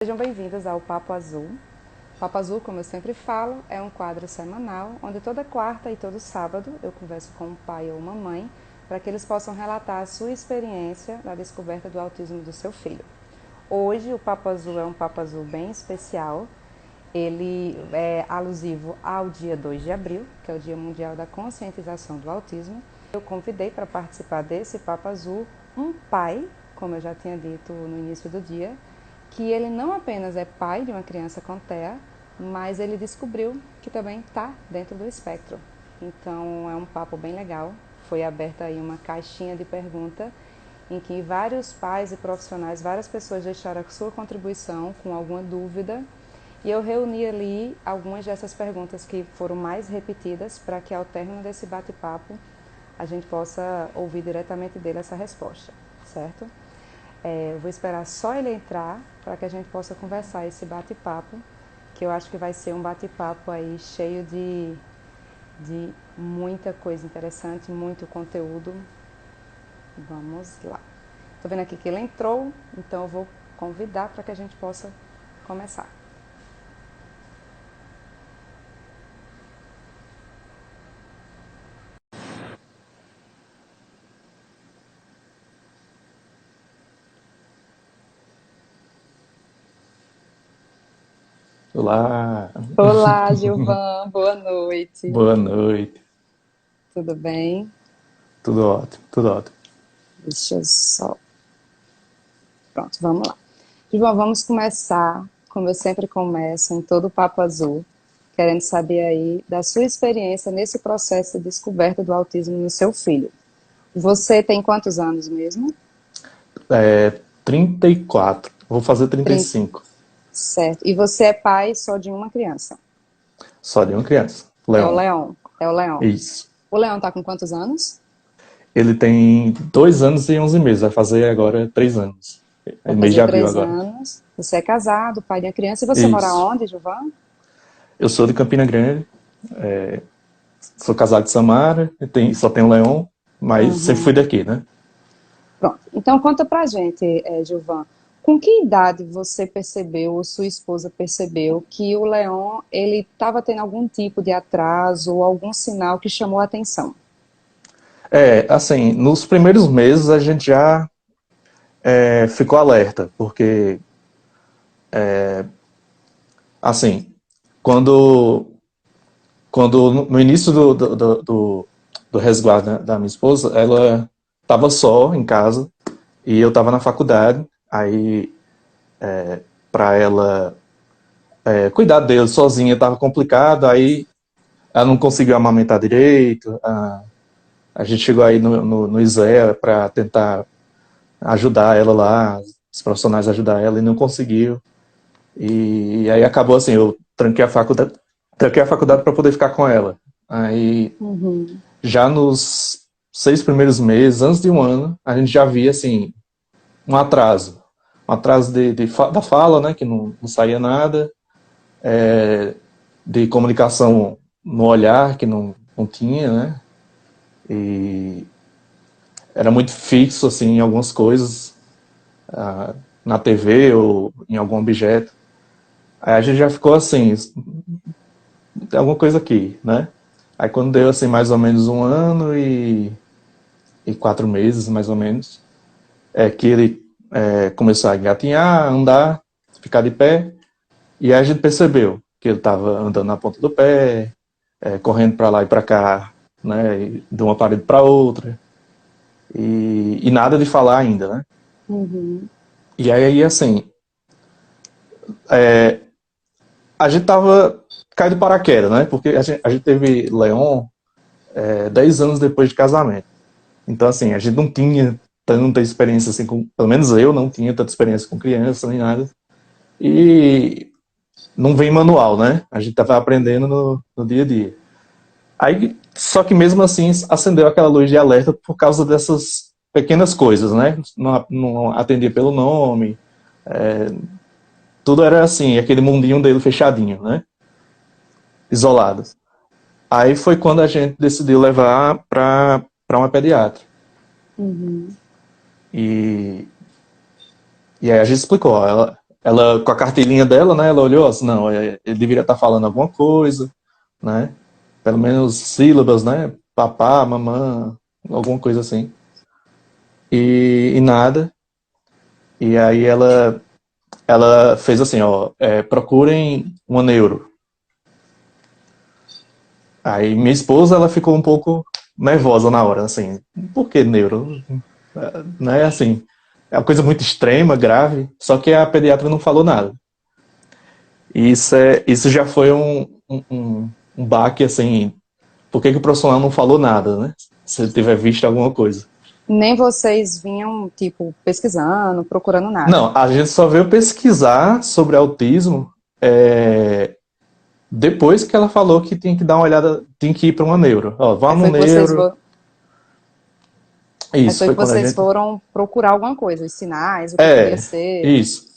Sejam bem-vindos ao Papo Azul. Papo Azul, como eu sempre falo, é um quadro semanal onde toda quarta e todo sábado eu converso com um pai ou uma mãe para que eles possam relatar a sua experiência na descoberta do autismo do seu filho. Hoje o Papo Azul é um Papo Azul bem especial. Ele é alusivo ao dia 2 de abril, que é o Dia Mundial da Conscientização do Autismo. Eu convidei para participar desse Papo Azul um pai, como eu já tinha dito no início do dia, que ele não apenas é pai de uma criança com TEA, mas ele descobriu que também está dentro do espectro. Então é um papo bem legal. Foi aberta aí uma caixinha de pergunta em que vários pais e profissionais, várias pessoas deixaram a sua contribuição com alguma dúvida e eu reuni ali algumas dessas perguntas que foram mais repetidas para que ao término desse bate-papo a gente possa ouvir diretamente dele essa resposta, certo? Eu vou esperar só ele entrar para que a gente possa conversar esse bate-papo, que eu acho que vai ser um bate-papo aí cheio de muita coisa interessante, muito conteúdo. Vamos lá. Estou vendo aqui que ele entrou, então eu vou convidar para que a gente possa começar. Olá, Olá, Gilvan, boa noite. boa noite. Tudo bem? Tudo ótimo, tudo ótimo. Deixa eu só. Pronto, vamos lá. Gilvan, vamos começar, como eu sempre começo em todo o Papo Azul, querendo saber aí da sua experiência nesse processo de descoberta do autismo no seu filho. Você tem quantos anos mesmo? 34, vou fazer 30, 35. certo. E você é pai só de uma criança? Só de uma criança, É o Leon. Leon. É o Leon. Isso. O Leon tá com quantos anos? Ele tem 2 anos e 11 meses, vai fazer agora 3 anos. É Vai mês de fazer abril três agora. anos. Você é casado, pai de uma criança. E você mora Isso. onde, Gilvan? Eu sou de Campina Grande, sou casado de Samara, só tenho Leon, mas sempre fui Uhum. daqui, né? Pronto. Então conta pra gente, Gilvan, com que idade você percebeu, ou sua esposa percebeu, que o Leon ele estava tendo algum tipo de atraso ou algum sinal que chamou a atenção? Assim, nos primeiros meses a gente já ficou alerta, porque, assim, quando no início do resguardo, né, da minha esposa, ela estava só em casa e eu estava na faculdade. Aí, para ela cuidar dele sozinha estava complicado. Aí, ela não conseguiu amamentar direito. A gente chegou aí no ISEA para tentar ajudar ela lá, os profissionais ajudar ela, e não conseguiu. E aí acabou assim, eu tranquei a faculdade para poder ficar com ela. Aí Uhum. já nos 6 primeiros meses, antes de um ano, a gente já via assim um atraso. Um atraso da fala, né, que não saía nada, de comunicação no olhar, que não tinha, né, e era muito fixo assim, em algumas coisas, na TV ou em algum objeto. Aí a gente já ficou assim, tem alguma coisa aqui, né? Aí quando deu assim mais ou menos um ano e 4 meses, mais ou menos, que ele começou a engatinhar, andar, ficar de pé, e aí a gente percebeu que ele estava andando na ponta do pé, correndo para lá e para cá, né, de uma parede para outra, e nada de falar ainda, né? Uhum. E aí, assim, a gente tava caindo de paraquedas, né? Porque a gente teve Leon 10 anos depois de casamento. Então, assim, a gente não tinha tanta experiência assim, pelo menos eu não tinha tanta experiência com criança nem nada. E não vem manual, né? A gente tava aprendendo no dia a dia. Aí, só que mesmo assim acendeu aquela luz de alerta por causa dessas pequenas coisas, né? Não atendia pelo nome, tudo era assim, aquele mundinho dele fechadinho, né? Isolado. Aí foi quando a gente decidiu levar para uma pediatra. Uhum. E, e aí a gente explicou, ó, ela com a carteirinha dela, né, ela olhou assim, não, ele deveria estar falando alguma coisa, né, pelo menos sílabas, né, papá, mamã, alguma coisa assim, e nada, e aí ela fez assim, ó, procurem uma neuro. Aí minha esposa, ela ficou um pouco nervosa na hora, assim, por que neuro? Não é assim, é uma coisa muito extrema, grave, só que a pediatra não falou nada. E isso já foi um baque, assim, por que o profissional não falou nada, né? Se ele tiver visto alguma coisa. Nem vocês vinham, tipo, pesquisando, procurando nada. Não, a gente só veio pesquisar sobre autismo depois que ela falou que tinha que dar uma olhada, tinha que ir para uma neuro. Ó, Aí vamos foi no que vocês, neuro. aí Isso, foi foi que quando a vocês gente. foram procurar alguma coisa, os sinais, o que podia É, ser. isso.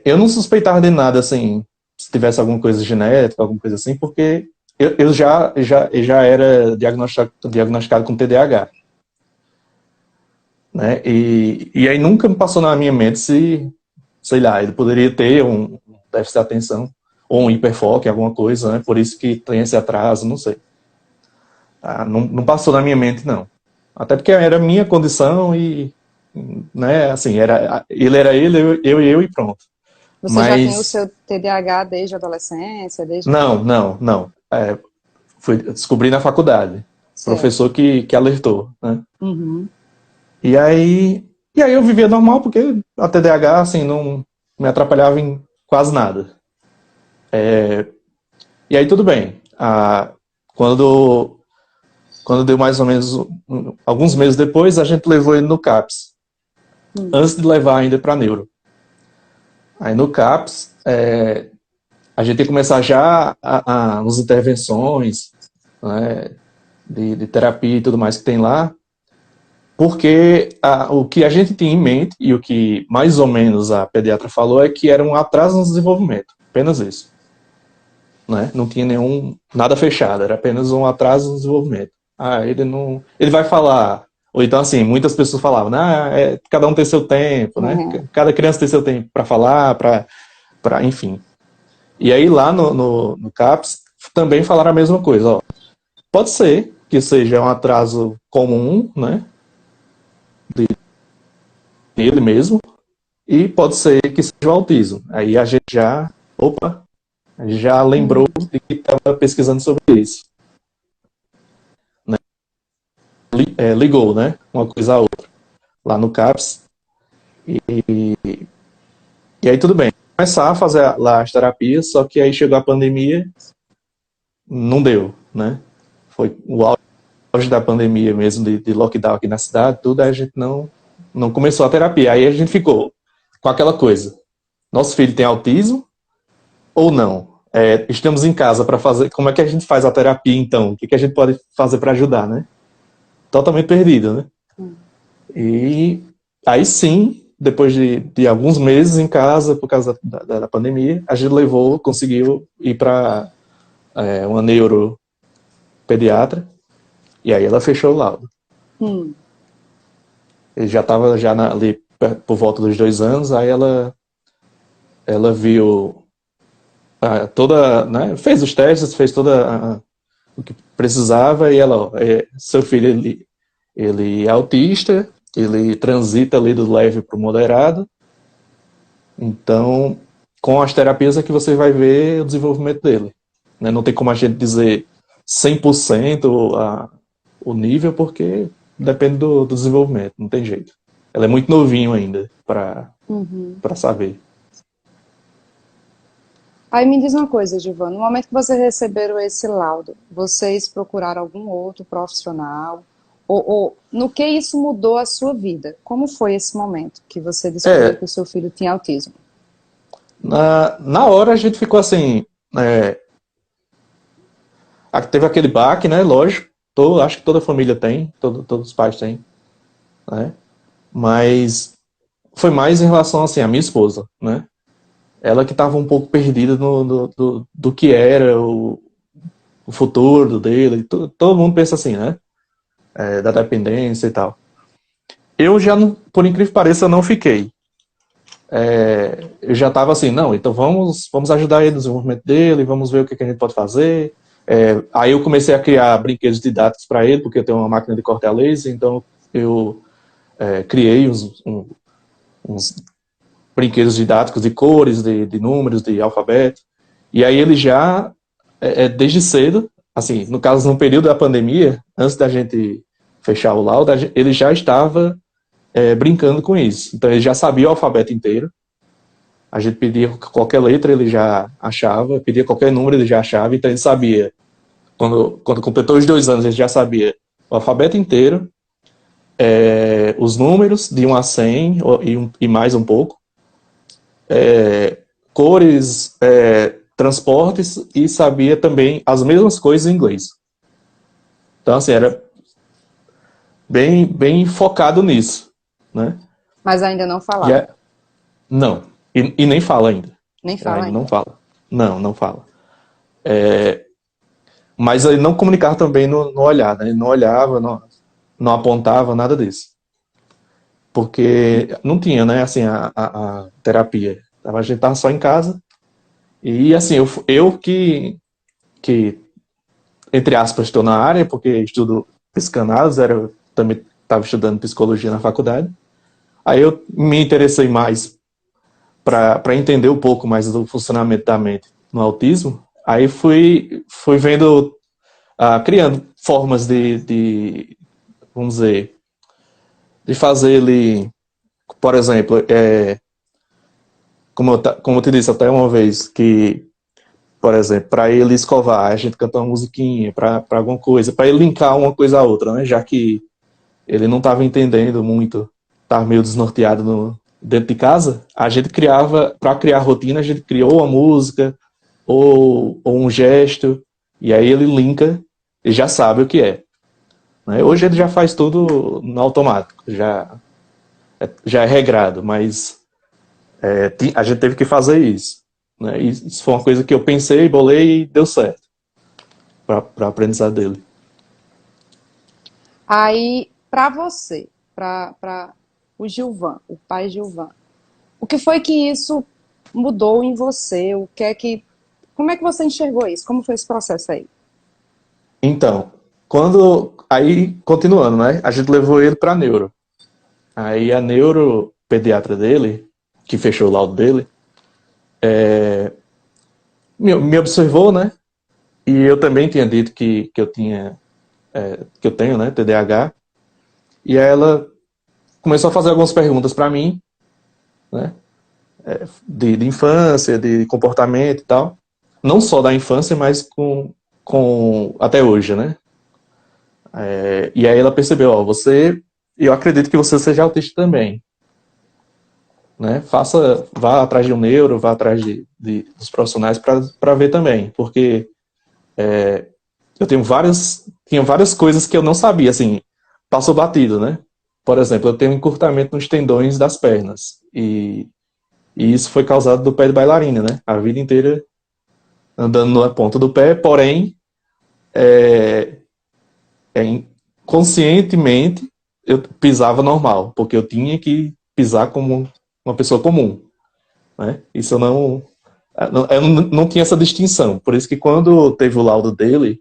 Eu não suspeitava de nada, assim, se tivesse alguma coisa genética, alguma coisa assim, porque eu já era diagnosticado com TDAH, né? E aí nunca me passou na minha mente se, sei lá, ele poderia ter um déficit de atenção ou um hiperfoco, alguma coisa, né? Por isso que tem esse atraso, não sei. Não passou na minha mente, não. Até porque era a minha condição e, né, assim, era ele, eu e pronto. Você já tinha o Mas, seu TDAH desde a adolescência, desde... não. Fui descobrir na faculdade. Certo. Professor que alertou, né? Uhum. E aí, e aí eu vivia normal, porque a TDAH, assim, não me atrapalhava em quase nada. E aí tudo bem. Quando, quando deu mais ou menos alguns meses depois, a gente levou ele no CAPS. Antes de levar ainda para neuro. Aí no CAPS, a gente ia começar já as intervenções, né, de terapia e tudo mais que tem lá, porque o que a gente tinha em mente e o que mais ou menos a pediatra falou é que era um atraso no desenvolvimento, apenas isso. Né? Não tinha nada fechado, era apenas um atraso no desenvolvimento. Ele não, ele vai falar, ou então assim, muitas pessoas falavam, cada um tem seu tempo, né? Uhum. Cada criança tem seu tempo para falar, enfim. E aí lá no CAPS também falaram a mesma coisa, ó. Pode ser que seja um atraso comum, né? Dele mesmo, e pode ser que seja o autismo. Aí a gente já lembrou Uhum. de que estava pesquisando sobre isso. Né? Ligou, né? Uma coisa a outra. Lá no CAPS. E aí tudo bem. Começar a fazer lá as terapias, só que aí chegou a pandemia, não deu, né? Foi o auge da pandemia mesmo, de lockdown aqui na cidade, tudo, aí a gente não começou a terapia. Aí a gente ficou com aquela coisa. Nosso filho tem autismo ou não? Estamos em casa para fazer. Como é que a gente faz a terapia então? O que a gente pode fazer para ajudar, né? Totalmente perdido, né? E aí sim, depois de alguns meses em casa, por causa da pandemia, a gente conseguiu ir para uma neuropediatra, e aí ela fechou o laudo. Hum. Ele já estava ali por volta dos 2 anos, aí ela viu toda, né, fez os testes, fez toda o que precisava, e ela, ó, seu filho, ele é autista, ele transita ali do leve para o moderado, então, com as terapias é que você vai ver o desenvolvimento dele. Né? Não tem como a gente dizer 100% o nível, porque depende do desenvolvimento, não tem jeito. Ela é muito novinho ainda para saber. Aí me diz uma coisa, Giovana, no momento que vocês receberam esse laudo, vocês procuraram algum outro profissional? Ou no que isso mudou a sua vida? Como foi esse momento que você descobriu É, que o seu filho tinha autismo? na hora a gente ficou assim, teve aquele baque, né, lógico, acho que toda família tem, todos os pais têm, né, mas foi mais em relação assim, à minha esposa, né, ela que estava um pouco perdida do que era o futuro dele, todo mundo pensa assim, né, da dependência e tal. Eu já, por incrível que pareça, não fiquei. eu já estava assim, não, então vamos ajudar ele no desenvolvimento dele, vamos ver o que, que a gente pode fazer. Aí eu comecei a criar brinquedos didáticos para ele, porque eu tenho uma máquina de corte a laser, então eu criei uns brinquedos didáticos de cores, de números, de alfabeto. E aí ele já, desde cedo, assim, no caso, no período da pandemia, antes da gente fechar o laudo, ele já estava brincando com isso. Então ele já sabia o alfabeto inteiro. A gente pedia qualquer letra, ele já achava, pedia qualquer número, ele já achava, então ele sabia. Quando completou os 2 anos, ele já sabia o alfabeto inteiro, os números de 1 a 100 e mais um pouco, cores, transportes, e sabia também as mesmas coisas em inglês. Então, assim, era bem, bem focado nisso, né? Mas ainda não E falava. não, e nem fala ainda. Nem fala Ainda não ainda. fala. Não fala. Mas ele não comunicava também no olhar, né? Ele não olhava, não apontava, nada disso. Porque não tinha, né, assim, a terapia. A gente estava só em casa. E, assim, eu que, entre aspas, estou na área, porque estudo psicanálise, também estava estudando psicologia na faculdade. Aí eu me interessei mais para entender um pouco mais do funcionamento da mente no autismo. Aí fui vendo, criando formas vamos dizer, de fazer ele, por exemplo, como eu te disse até uma vez, que, por exemplo, para ele escovar, a gente canta uma musiquinha, para alguma coisa, para ele linkar uma coisa à outra, né? Já que ele não estava entendendo muito, estava meio desnorteado dentro de casa, a gente criava, para criar rotina, a gente criou uma música ou um gesto, e aí ele linka e já sabe o que é. Né? Hoje ele já faz tudo no automático, já é regrado, mas a gente teve que fazer isso. Né? E isso foi uma coisa que eu pensei, bolei e deu certo para o aprendizado dele. Aí, para você, para o Gilvan, o pai Gilvan, o que foi que isso mudou em você? Como é que você enxergou isso? Como foi esse processo aí? Então, aí, continuando, né? A gente levou ele para neuro. Aí a neuropediatra dele, que fechou o laudo dele, me observou, né? E eu também tinha dito que eu tinha, que eu tenho, né, TDAH. E aí ela começou a fazer algumas perguntas para mim, né? De infância, de comportamento e tal. Não só da infância, mas com até hoje, né? E aí ela percebeu, ó, eu acredito que você seja autista também, né? Vá atrás de um neuro, vá atrás dos profissionais para ver também, porque eu tinha várias coisas que eu não sabia, assim, passou batido, né? Por exemplo, eu tenho um encurtamento nos tendões das pernas, e isso foi causado do pé de bailarina, né? A vida inteira andando na ponta do pé, porém, conscientemente, eu pisava normal, porque eu tinha que pisar como uma pessoa comum, né? Isso eu não tinha essa distinção. Por isso que quando teve o laudo dele,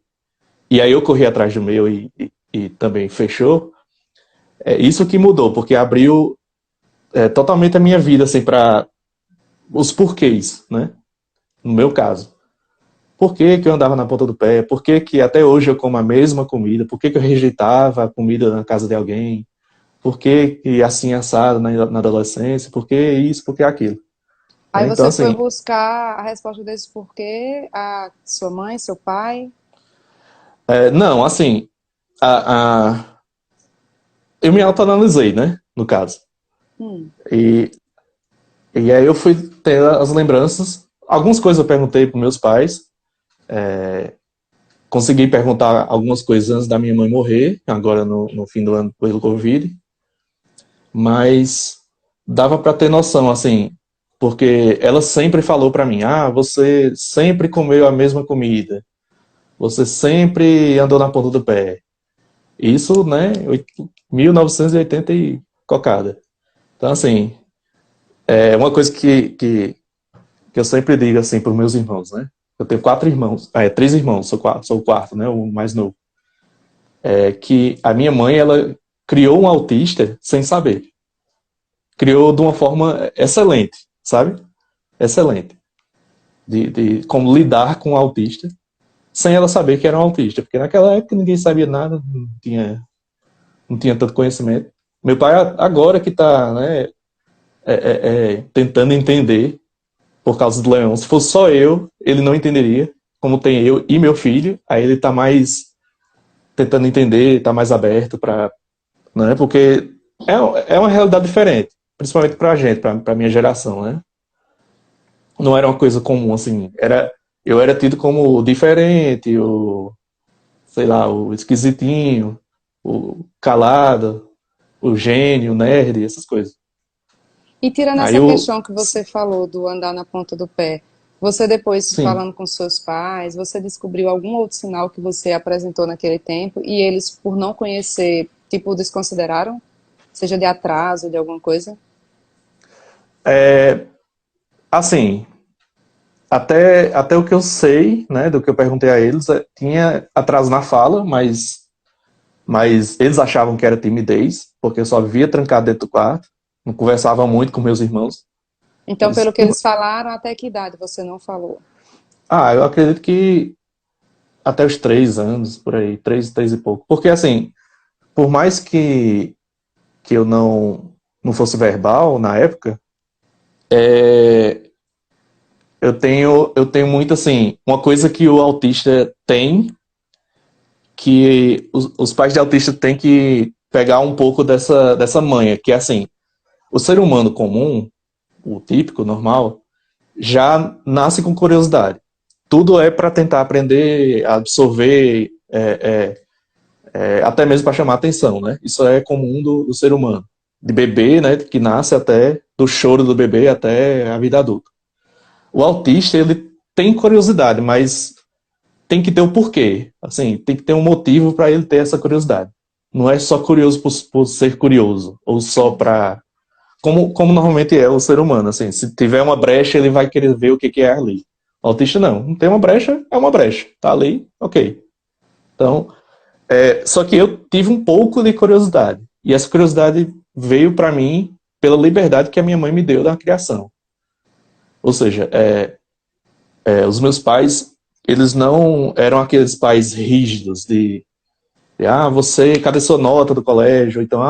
e aí eu corri atrás do meu e também fechou, isso que mudou, porque abriu totalmente a minha vida, assim, para os porquês, né? No meu caso. Por que que eu andava na ponta do pé? Por que que até hoje eu como a mesma comida? Por que que eu rejeitava a comida na casa de alguém? Por que que assim assado na adolescência? Por que isso? Por que aquilo? Aí Né? Então, você foi assim, buscar a resposta desse porquê, a sua mãe, seu pai? não, assim, a, a, eu me autoanalisei, né? No caso. Hum. E, e aí eu fui ter as lembranças. Algumas coisas eu perguntei para meus pais. Consegui perguntar algumas coisas antes da minha mãe morrer, agora no fim do ano pelo Covid. Mas dava para ter noção, assim, porque ela sempre falou para mim: você sempre comeu a mesma comida, você sempre andou na ponta do pé. Isso, né, 1980 e cocada. Então, assim, É uma coisa que eu sempre digo assim para os meus irmãos, né? Eu tenho 4 irmãos, 3 irmãos, sou o quarto, né? O mais novo. É que a minha mãe, ela criou um autista sem saber. Criou de uma forma excelente, sabe? Excelente. De como lidar com o autista sem ela saber que era um autista. Porque naquela época ninguém sabia nada, não tinha tanto conhecimento. Meu pai agora que está, né, tentando entender por causa do Leão. Se fosse só eu, ele não entenderia. Como tem eu e meu filho, aí ele está mais tentando entender, está mais aberto para, né? Porque é uma realidade diferente, principalmente para a gente, para a minha geração, né? Não era uma coisa comum assim. Eu era tido como o diferente, o, sei lá, o esquisitinho, o calado, o gênio, o nerd, essas coisas. E tirando Aí essa eu, questão que você falou do andar na ponta do pé, você depois sim. falando com seus pais, você descobriu algum outro sinal que você apresentou naquele tempo e eles, por não conhecer, tipo, desconsideraram? Seja de atraso, de alguma coisa? Assim, até o que eu sei, né, do que eu perguntei a eles, tinha atraso na fala, mas eles achavam que era timidez, porque eu só vivia trancado dentro do quarto, não conversava muito com meus irmãos. Então, pelo Eles, que eles falaram, até que idade você não falou? eu acredito que até os 3 anos, por aí, três e pouco. Porque, assim, por mais que eu não fosse verbal na época, eu tenho muito, assim, uma coisa que o autista tem, que os pais de autista têm que pegar um pouco dessa manha, que é assim, o ser humano comum, o típico, normal, já nasce com curiosidade. Tudo é para tentar aprender, absorver, até mesmo para chamar atenção, né? Isso é comum do ser humano. De bebê, né, que nasce até, do choro do bebê até a vida adulta. O autista, ele tem curiosidade, mas tem que ter um porquê. Assim, tem que ter um motivo para ele ter essa curiosidade. Não é só curioso por ser curioso, ou só para... Como normalmente é o ser humano, assim, se tiver uma brecha, ele vai querer ver o que é ali. O autista não tem uma brecha, é uma brecha. Tá ali, ok. Então, só que eu tive um pouco de curiosidade. E essa curiosidade veio para mim pela liberdade que a minha mãe me deu da criação. Ou seja, os meus pais, eles não eram aqueles pais rígidos cadê sua nota do colégio? Então,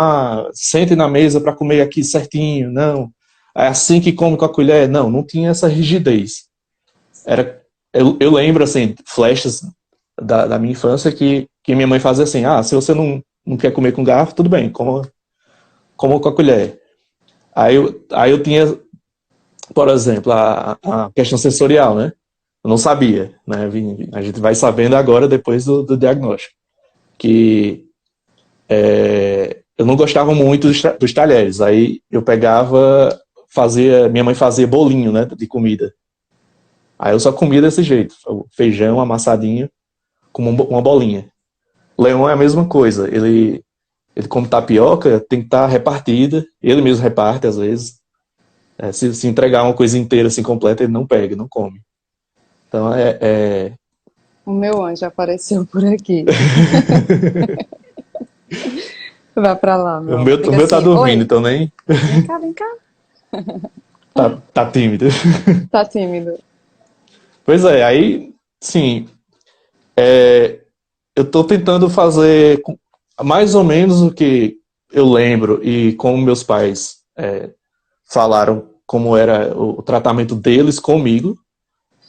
sente na mesa para comer aqui certinho. Não. É assim que come com a colher. Não, não tinha essa rigidez. Eu lembro, assim, flashes da minha infância que minha mãe fazia assim, se você não quer comer com garfo, tudo bem, coma com a colher. Aí eu tinha, por exemplo, a questão sensorial, né? Eu não sabia, né? A gente vai sabendo agora depois do diagnóstico. Que eu não gostava muito dos talheres. Aí eu pegava, minha mãe fazia bolinho, né, de comida. Aí eu só comia desse jeito, feijão amassadinho com uma bolinha. O leão é a mesma coisa, ele come tapioca, tem que estar repartida, ele mesmo reparte às vezes. Se entregar uma coisa inteira assim completa, ele não pega, não come. Então O meu anjo apareceu por aqui. Vai pra lá, o meu amor. meu, o Fica meu tá assim, dormindo, oi, então nem vem cá, vem cá. tá tímido. Tá tímido. Pois aí, sim, eu estou tentando fazer mais ou menos o que eu lembro e como meus pais falaram como era o tratamento deles comigo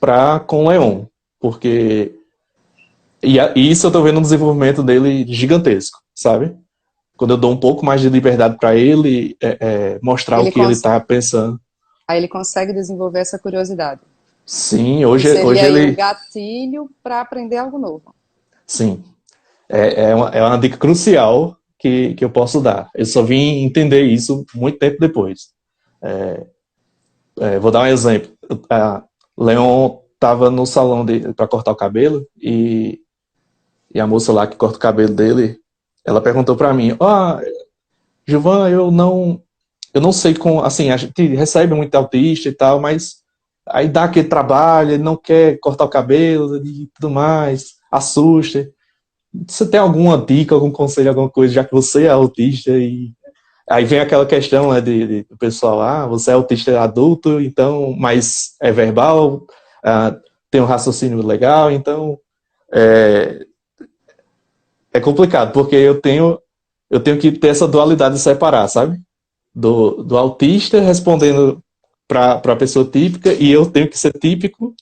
para com o Leon. Porque e isso eu estou vendo um desenvolvimento dele gigantesco, sabe? Quando eu dou um pouco mais de liberdade para ele mostrar o Ele que ele cons... está pensando. Aí ele consegue desenvolver essa curiosidade. Sim, Que hoje, seria hoje aí o ele... gatilho para aprender algo novo. Sim, é uma dica crucial que eu posso dar. Eu só vim entender isso muito tempo depois. Vou dar um exemplo. Leon estava no salão para cortar o cabelo e a moça lá que corta o cabelo dele, ela perguntou para mim, Gilvan, eu não sei como, assim, a gente recebe muito autista e tal, mas aí dá aquele trabalho, ele não quer cortar o cabelo e tudo mais, assusta. Você tem alguma dica, algum conselho, alguma coisa, já que você é autista e aí vem aquela questão, né, do pessoal, você é autista adulto, então, mas é verbal, tem um raciocínio legal, então é, é complicado, porque eu tenho que ter essa dualidade de separar, sabe? Do autista respondendo para a pessoa típica e eu tenho que ser típico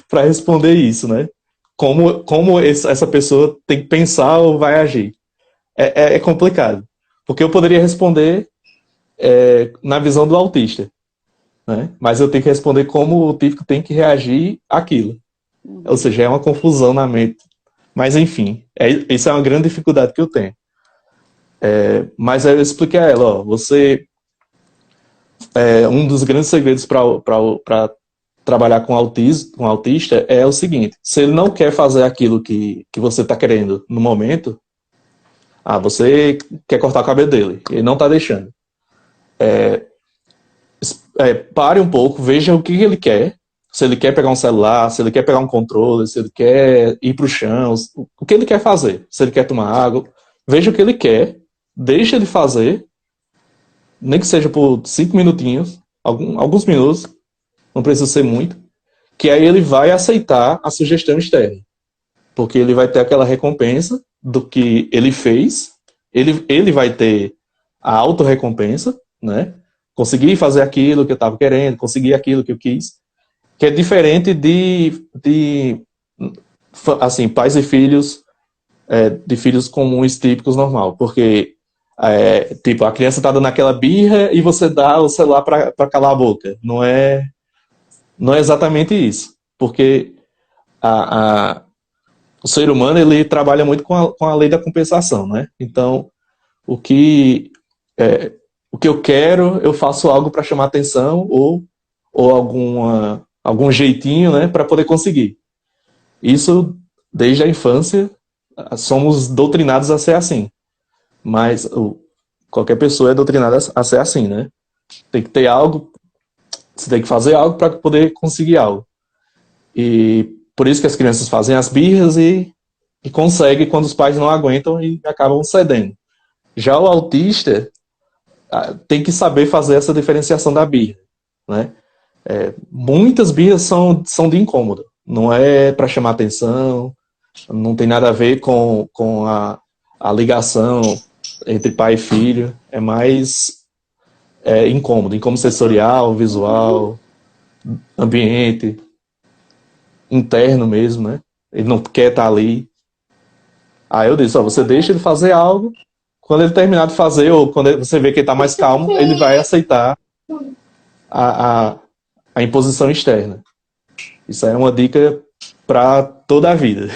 para responder isso, né? Como essa pessoa tem que pensar ou vai agir. É complicado. Porque eu poderia responder na visão do autista, né? Mas eu tenho que responder como o típico tem que reagir àquilo. Ou seja, é uma confusão na mente. Mas enfim, isso é uma grande dificuldade que eu tenho. Mas aí eu expliquei a ela, ó, um dos grandes segredos para trabalhar com autista é o seguinte: se ele não quer fazer aquilo que você está querendo no momento, você quer cortar o cabelo dele, ele não está deixando. Pare um pouco, veja o que ele quer. Se ele quer pegar um celular, se ele quer pegar um controle, se ele quer ir para o chão, o que ele quer fazer. Se ele quer tomar água, veja o que ele quer, deixa ele fazer, nem que seja por 5 minutinhos, alguns minutos, não precisa ser muito, que aí ele vai aceitar a sugestão externa. Porque ele vai ter aquela recompensa do que ele fez, ele vai ter a autorrecompensa, né? Conseguir fazer aquilo que eu estava querendo, conseguir aquilo que eu quis, que é diferente de assim, pais e filhos, de filhos comuns, típicos, normal, porque tipo, a criança está dando aquela birra e você dá o celular para calar a boca. Não é exatamente isso, porque o ser humano ele trabalha muito com a lei da compensação, né? Então, o que eu quero, eu faço algo para chamar atenção ou algum jeitinho, né, para poder conseguir. Isso, desde a infância, somos doutrinados a ser assim. Mas qualquer pessoa é doutrinada a ser assim, né? Tem que ter algo, você tem que fazer algo para poder conseguir algo. E por isso que as crianças fazem as birras e conseguem quando os pais não aguentam e acabam cedendo. Já o autista tem que saber fazer essa diferenciação da birra, né? Muitas birras são de incômodo. Não é para chamar atenção, não tem nada a ver com a ligação entre pai e filho. É mais incômodo sensorial, visual, ambiente, interno mesmo, né? Ele não quer estar ali. Aí eu disse, você deixa ele fazer algo, quando ele terminar de fazer, ou quando você vê que ele está mais calmo, ele vai aceitar a imposição externa. Isso é uma dica para toda a vida.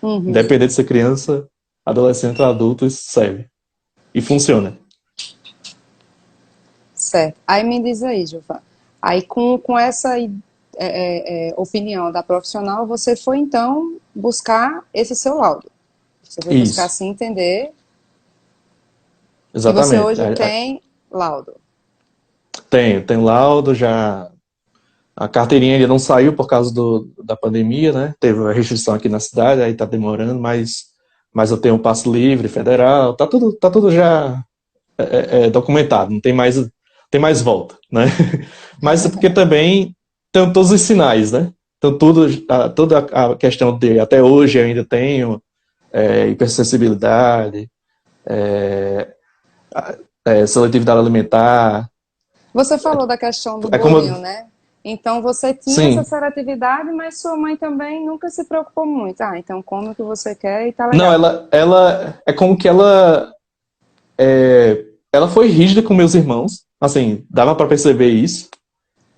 Independente de ser criança, adolescente ou adulto, isso serve. E funciona. Certo. Aí me diz aí, Gilvan. Aí com essa opinião da profissional, você foi então buscar esse seu laudo. Você foi buscar se entender. Exatamente. E você hoje tem laudo. Tenho laudo, já. A carteirinha ainda não saiu por causa da pandemia, né? Teve a restrição aqui na cidade, aí tá demorando, mas eu tenho um passe livre federal, tá tudo já documentado, não tem mais volta, né? Mas é porque também tem todos os sinais, né? Então toda a questão de, até hoje eu ainda tenho hipersensibilidade, seletividade alimentar. Você falou da questão do bolinho, né? Então você tinha essa seletividade, mas sua mãe também nunca se preocupou muito. Então come o que você quer e tá legal. Não, ela é como que ela foi rígida com meus irmãos, assim, dava para perceber isso,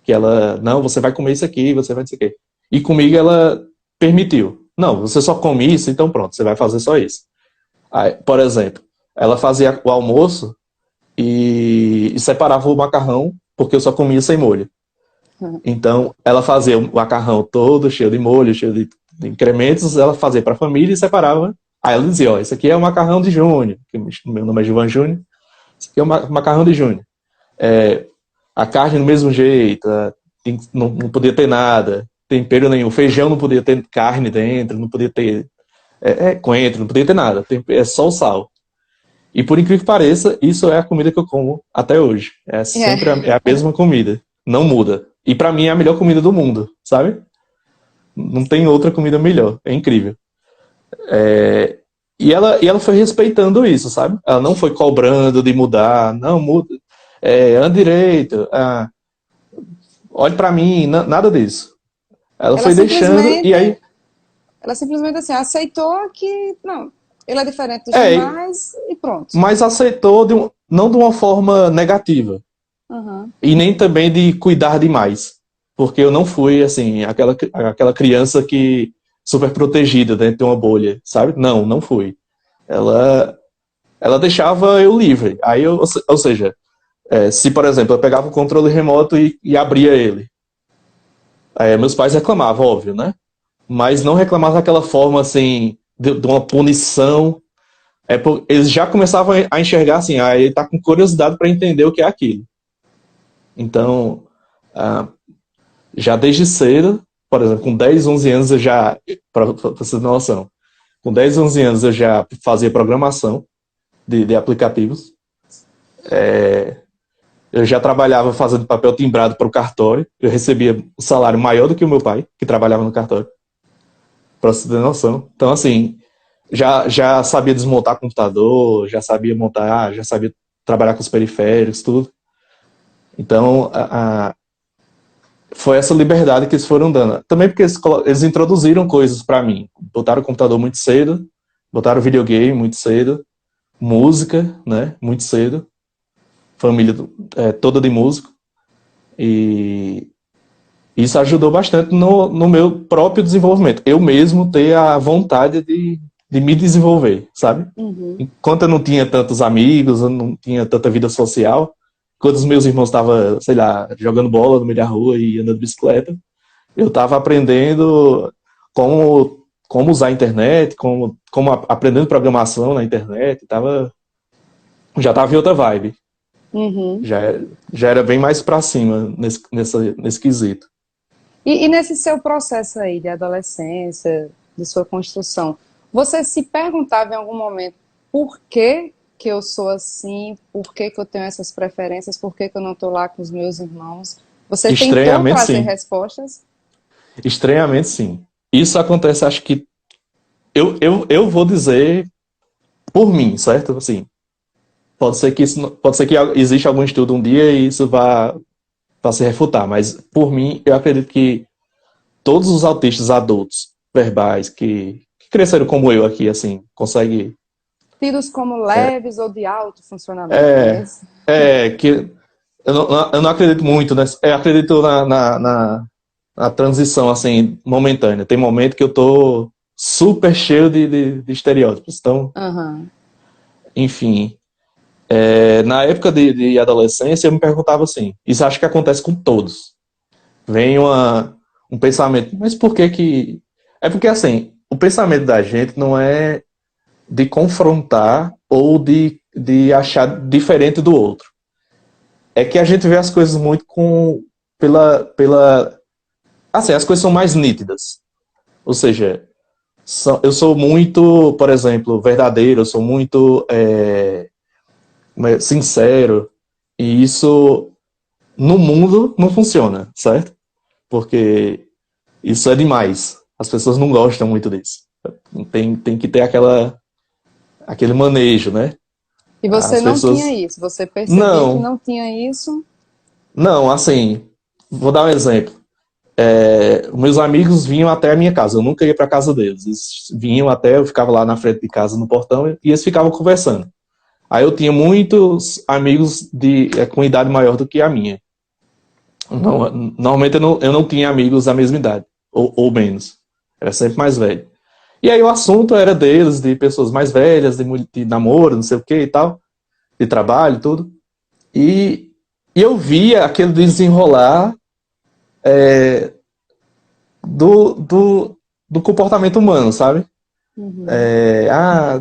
que ela, não, você vai comer isso aqui, você vai isso aqui. E comigo ela permitiu. Não, você só come isso, então pronto, você vai fazer só isso. Aí, por exemplo, ela fazia o almoço e separava o macarrão, porque eu só comia sem molho. Então, ela fazia o macarrão todo cheio de molho, cheio de incrementos, ela fazia para a família e separava. Aí ela dizia, esse aqui é o macarrão de Júnior, que meu nome é Gilvan Júnior, esse aqui é o macarrão de Júnior. A carne do mesmo jeito, não podia ter nada, tempero nenhum. Feijão não podia ter carne dentro, não podia ter coentro, não podia ter nada. É só o sal. E por incrível que pareça, isso é a comida que eu como até hoje. É sempre É. é a mesma comida. Não muda. E pra mim é a melhor comida do mundo, sabe? Não tem outra comida melhor. É incrível. E ela foi respeitando isso, sabe? Ela não foi cobrando de mudar. Não, muda. Anda direito. Olhe pra mim. Nada disso. Ela Ela foi deixando e simplesmente, aí... ela simplesmente assim, aceitou que, não, ele é diferente dos É, demais e pronto. mas aceitou não de uma forma negativa. Uhum. E nem também de cuidar demais. Porque eu não fui, assim, aquela criança que super protegida dentro de uma bolha, sabe? Não fui. Ela, ela deixava eu livre. Aí ou seja, se, por exemplo, eu pegava o controle remoto e abria ele, meus pais reclamavam, óbvio, né? Mas não reclamavam daquela forma, assim, de uma punição. Eles já começavam a enxergar assim, ele tá com curiosidade para entender o que é aquilo. Então, ah, já desde cedo, por exemplo, com 10, 11 anos eu já, para você ter noção, com 10, 11 anos eu já fazia programação de aplicativos. Eu já trabalhava fazendo papel timbrado para o cartório. Eu recebia um salário maior do que o meu pai, que trabalhava no cartório, para você ter noção. Então, assim, já sabia desmontar computador, já sabia montar, já sabia trabalhar com os periféricos, tudo. Então, foi essa liberdade que eles foram dando. Também porque eles introduziram coisas para mim. Botaram o computador muito cedo, botaram videogame muito cedo, música, né, muito cedo. Família toda de músico. E isso ajudou bastante no meu próprio desenvolvimento. Eu mesmo ter a vontade de me desenvolver, sabe? Uhum. Enquanto eu não tinha tantos amigos, eu não tinha tanta vida social, quando os meus irmãos estavam, sei lá, jogando bola no meio da rua e andando de bicicleta, eu estava aprendendo como usar a internet, aprendendo programação na internet, já estava em outra vibe. Uhum. Já, já era bem mais pra cima nesse quesito. E nesse seu processo aí de adolescência, de sua construção, você se perguntava em algum momento por que que eu sou assim, por que que eu tenho essas preferências, por que que eu não estou lá com os meus irmãos? Você tentou Estranhamente, trazer sim. respostas? Estranhamente, sim. Isso acontece, acho que. Eu vou dizer por mim, certo? Assim, pode ser que exista algum estudo um dia e isso vá se refutar, mas por mim, eu acredito que todos os autistas adultos verbais que cresceram como eu aqui, assim, conseguem. Tidos como leves ou de alto funcionamento, não é É, isso? que eu não acredito muito, né? Eu acredito na transição, assim, momentânea. Tem momento que eu tô super cheio de estereótipos. Então, Aham. enfim, na época de adolescência, eu me perguntava assim, isso acho que acontece com todos. Vem um pensamento, mas por que que... É porque, assim, o pensamento da gente não é de confrontar ou de achar diferente do outro. É que a gente vê as coisas muito pela... Assim, as coisas são mais nítidas. Ou seja, eu sou muito, por exemplo, verdadeiro, eu sou muito sincero, e isso no mundo não funciona, certo? Porque isso é demais. As pessoas não gostam muito disso. Tem que ter aquele manejo, né? E você As não tinha pessoas. isso, você percebia que Não, não tinha isso. não, assim, vou dar um exemplo. Os meus amigos vinham até a minha casa, eu nunca ia para casa deles. Eles vinham até, eu ficava lá na frente de casa, no portão, e eles ficavam conversando. Aí eu tinha muitos amigos com idade maior do que a minha. Não, normalmente eu não tinha amigos da mesma idade, ou menos. Era sempre mais velho. E aí o assunto era deles, de pessoas mais velhas, de namoro, não sei o que e tal, de trabalho, tudo. E eu via aquele desenrolar do, do, do comportamento humano, sabe? Uhum.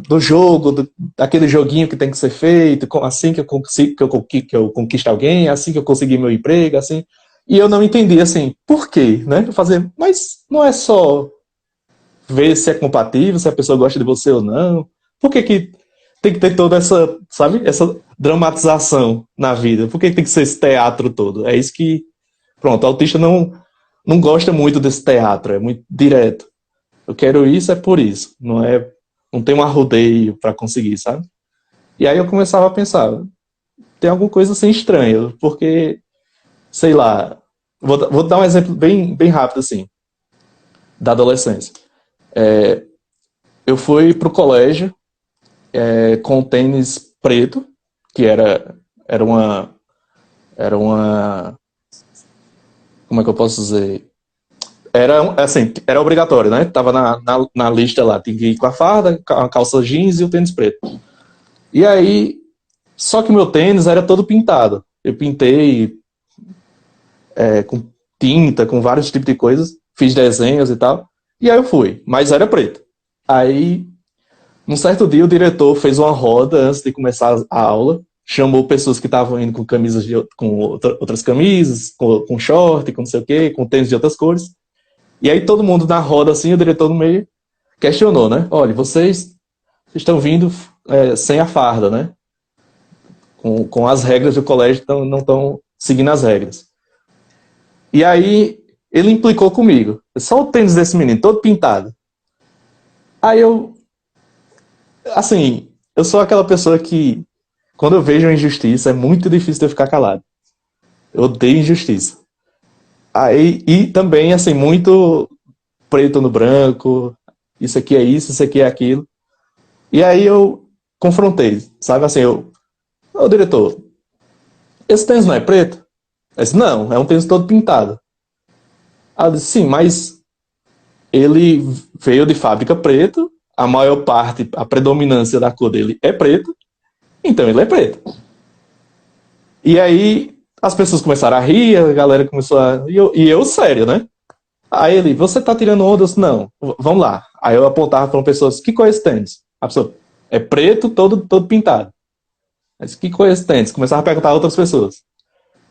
Do jogo, daquele joguinho que tem que ser feito, assim que eu consigo, que eu conquisto alguém, assim que eu conseguir meu emprego, assim. E eu não entendi, assim, por quê, né? Fazer, mas não é só ver se é compatível, se a pessoa gosta de você ou não. Por que que tem que ter toda essa, sabe, essa dramatização na vida? Por que que tem que ser esse teatro todo? É isso que, pronto, o autista não gosta muito desse teatro, é muito direto. Eu quero isso, é por isso. Não tem um arrodeio para conseguir, sabe? E aí eu começava a pensar, tem alguma coisa assim estranha, porque, sei lá, vou dar um exemplo bem rápido assim, da adolescência. Eu fui pro colégio com tênis preto, que era uma, era uma, como é que eu posso dizer? Era assim, era obrigatório, né? Tava na lista lá, tinha que ir com a farda, a calça jeans e o tênis preto. E aí, só que meu tênis era todo pintado. Eu pintei com tinta, com vários tipos de coisas, fiz desenhos e tal. E aí eu fui, mas era preto. Aí, num certo dia, o diretor fez uma roda antes de começar a aula, chamou pessoas que estavam indo com camisas com outras camisas, com short, com não sei o quê, com tênis de outras cores. E aí todo mundo na roda, assim, o diretor no meio, questionou, né? Olha, vocês estão vindo sem a farda, né? Com as regras do colégio, não estão seguindo as regras. E aí ele implicou comigo. Só o tênis desse menino, todo pintado. Aí assim, eu sou aquela pessoa que, quando eu vejo uma injustiça, é muito difícil de eu ficar calado. Eu odeio injustiça. Aí, e também, assim, muito preto no branco, isso aqui é isso aqui é aquilo. E aí eu confrontei, sabe assim, ô diretor, esse tênis não é preto? Ele disse, não, é um tênis todo pintado. Aí eu disse, sim, mas ele veio de fábrica preto, a maior parte, a predominância da cor dele é preto, então ele é preto. E aí as pessoas começaram a rir, a galera começou a. E eu sério, né? Aí ele, você tá tirando onda? Eu disse, não, vamos lá. Aí eu apontava para uma pessoa, que cor é esse tênis? A pessoa, é preto, todo pintado. Eu disse, que cor é esse tênis? Começava a perguntar a outras pessoas.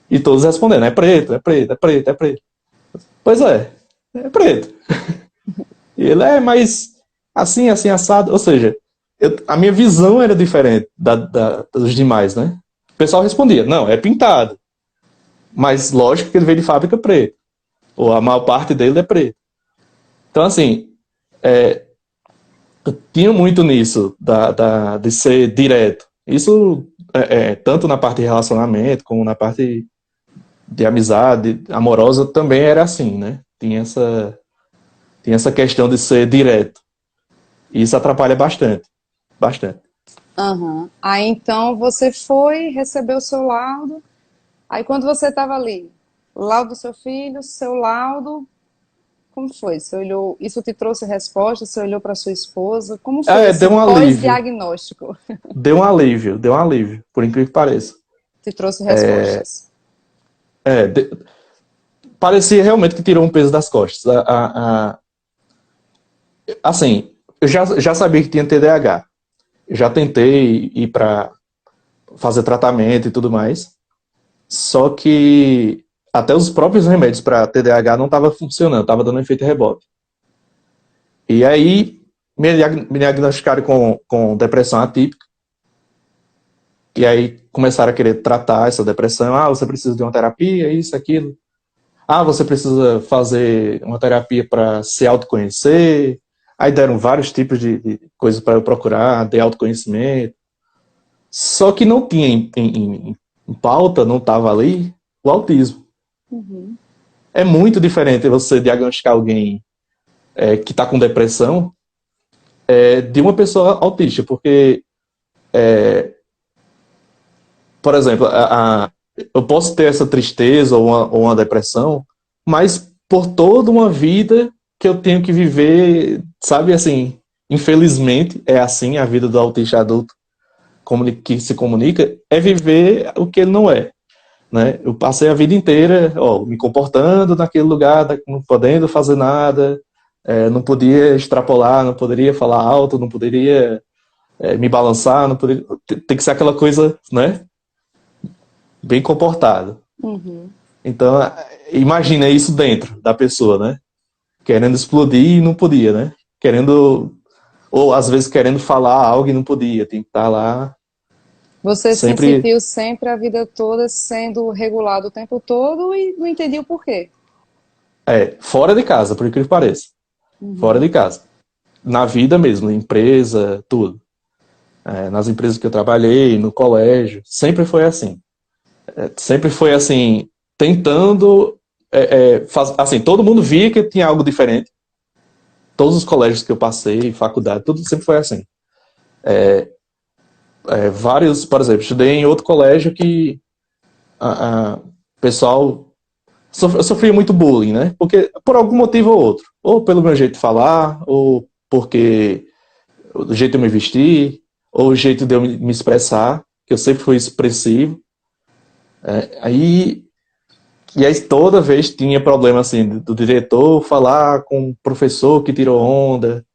E todos respondendo, é preto, é preto, é preto, é preto. Pois é preto. E ele mas assim, assado. Ou seja, a minha visão era diferente dos demais, né? O pessoal respondia, não, é pintado. Mas lógico que ele veio de fábrica preto. Ou a maior parte dele é preto. Então, assim, eu tinha muito nisso, de ser direto. Isso, tanto na parte de relacionamento, como na parte de amizade amorosa, também era assim, né? Tinha essa questão de ser direto. E isso atrapalha bastante. Bastante. Aham. Aí então você foi, recebeu o seu laudo. Aí quando você estava ali, laudo do seu filho, seu laudo, como foi? Você olhou, isso te trouxe resposta? Você olhou para sua esposa? Como foi Deu esse um alívio. pós-diagnóstico? Deu um alívio, por incrível que pareça. Te trouxe respostas? É, de- Parecia realmente que tirou um peso das costas. Assim, eu já sabia que tinha TDAH. Eu já tentei ir para fazer tratamento e tudo mais. Só que até os próprios remédios para TDAH não estavam funcionando, estava dando efeito rebote. E aí me diagnosticaram com depressão atípica. E aí começaram a querer tratar essa depressão. Ah, você precisa de uma terapia, isso, aquilo. Ah, você precisa fazer uma terapia para se autoconhecer. Aí deram vários tipos de coisas para eu procurar, de autoconhecimento. Só que não tinha em pauta, não estava ali, o autismo. Uhum. É muito diferente você diagnosticar alguém que está com depressão de uma pessoa autista, porque, por exemplo, eu posso ter essa tristeza ou uma depressão, mas por toda uma vida que eu tenho que viver, sabe, assim, infelizmente é assim a vida do autista adulto que se comunica, é viver o que ele não é. Né? Eu passei a vida inteira me comportando naquele lugar, não podendo fazer nada, não podia extrapolar, não poderia falar alto, não poderia me balançar, não poderia... Tem que ser aquela coisa, né? Bem comportado. Uhum. Então, imagina isso dentro da pessoa, né? Querendo explodir e não podia, né? Querendo, ou às vezes querendo falar algo e não podia, tem que estar lá Você se sempre, sentiu sempre a vida toda sendo regulado o tempo todo e não entendi o porquê. fora de casa, por incrível que pareça. Fora Uhum. de casa. Na vida mesmo, empresa, tudo. Nas empresas que eu trabalhei, no colégio, sempre foi assim. Sempre foi assim, tentando. Assim, todo mundo via que tinha algo diferente. Todos os colégios que eu passei, faculdade, tudo sempre foi assim. Vários, por exemplo, estudei em outro colégio que o pessoal eu sofria muito bullying, né? Porque por algum motivo ou outro, ou pelo meu jeito de falar, ou porque o jeito de eu me vestir, ou o jeito de eu me expressar, que eu sempre fui expressivo. Aí e aí toda vez tinha problema assim do diretor falar com o professor que tirou onda,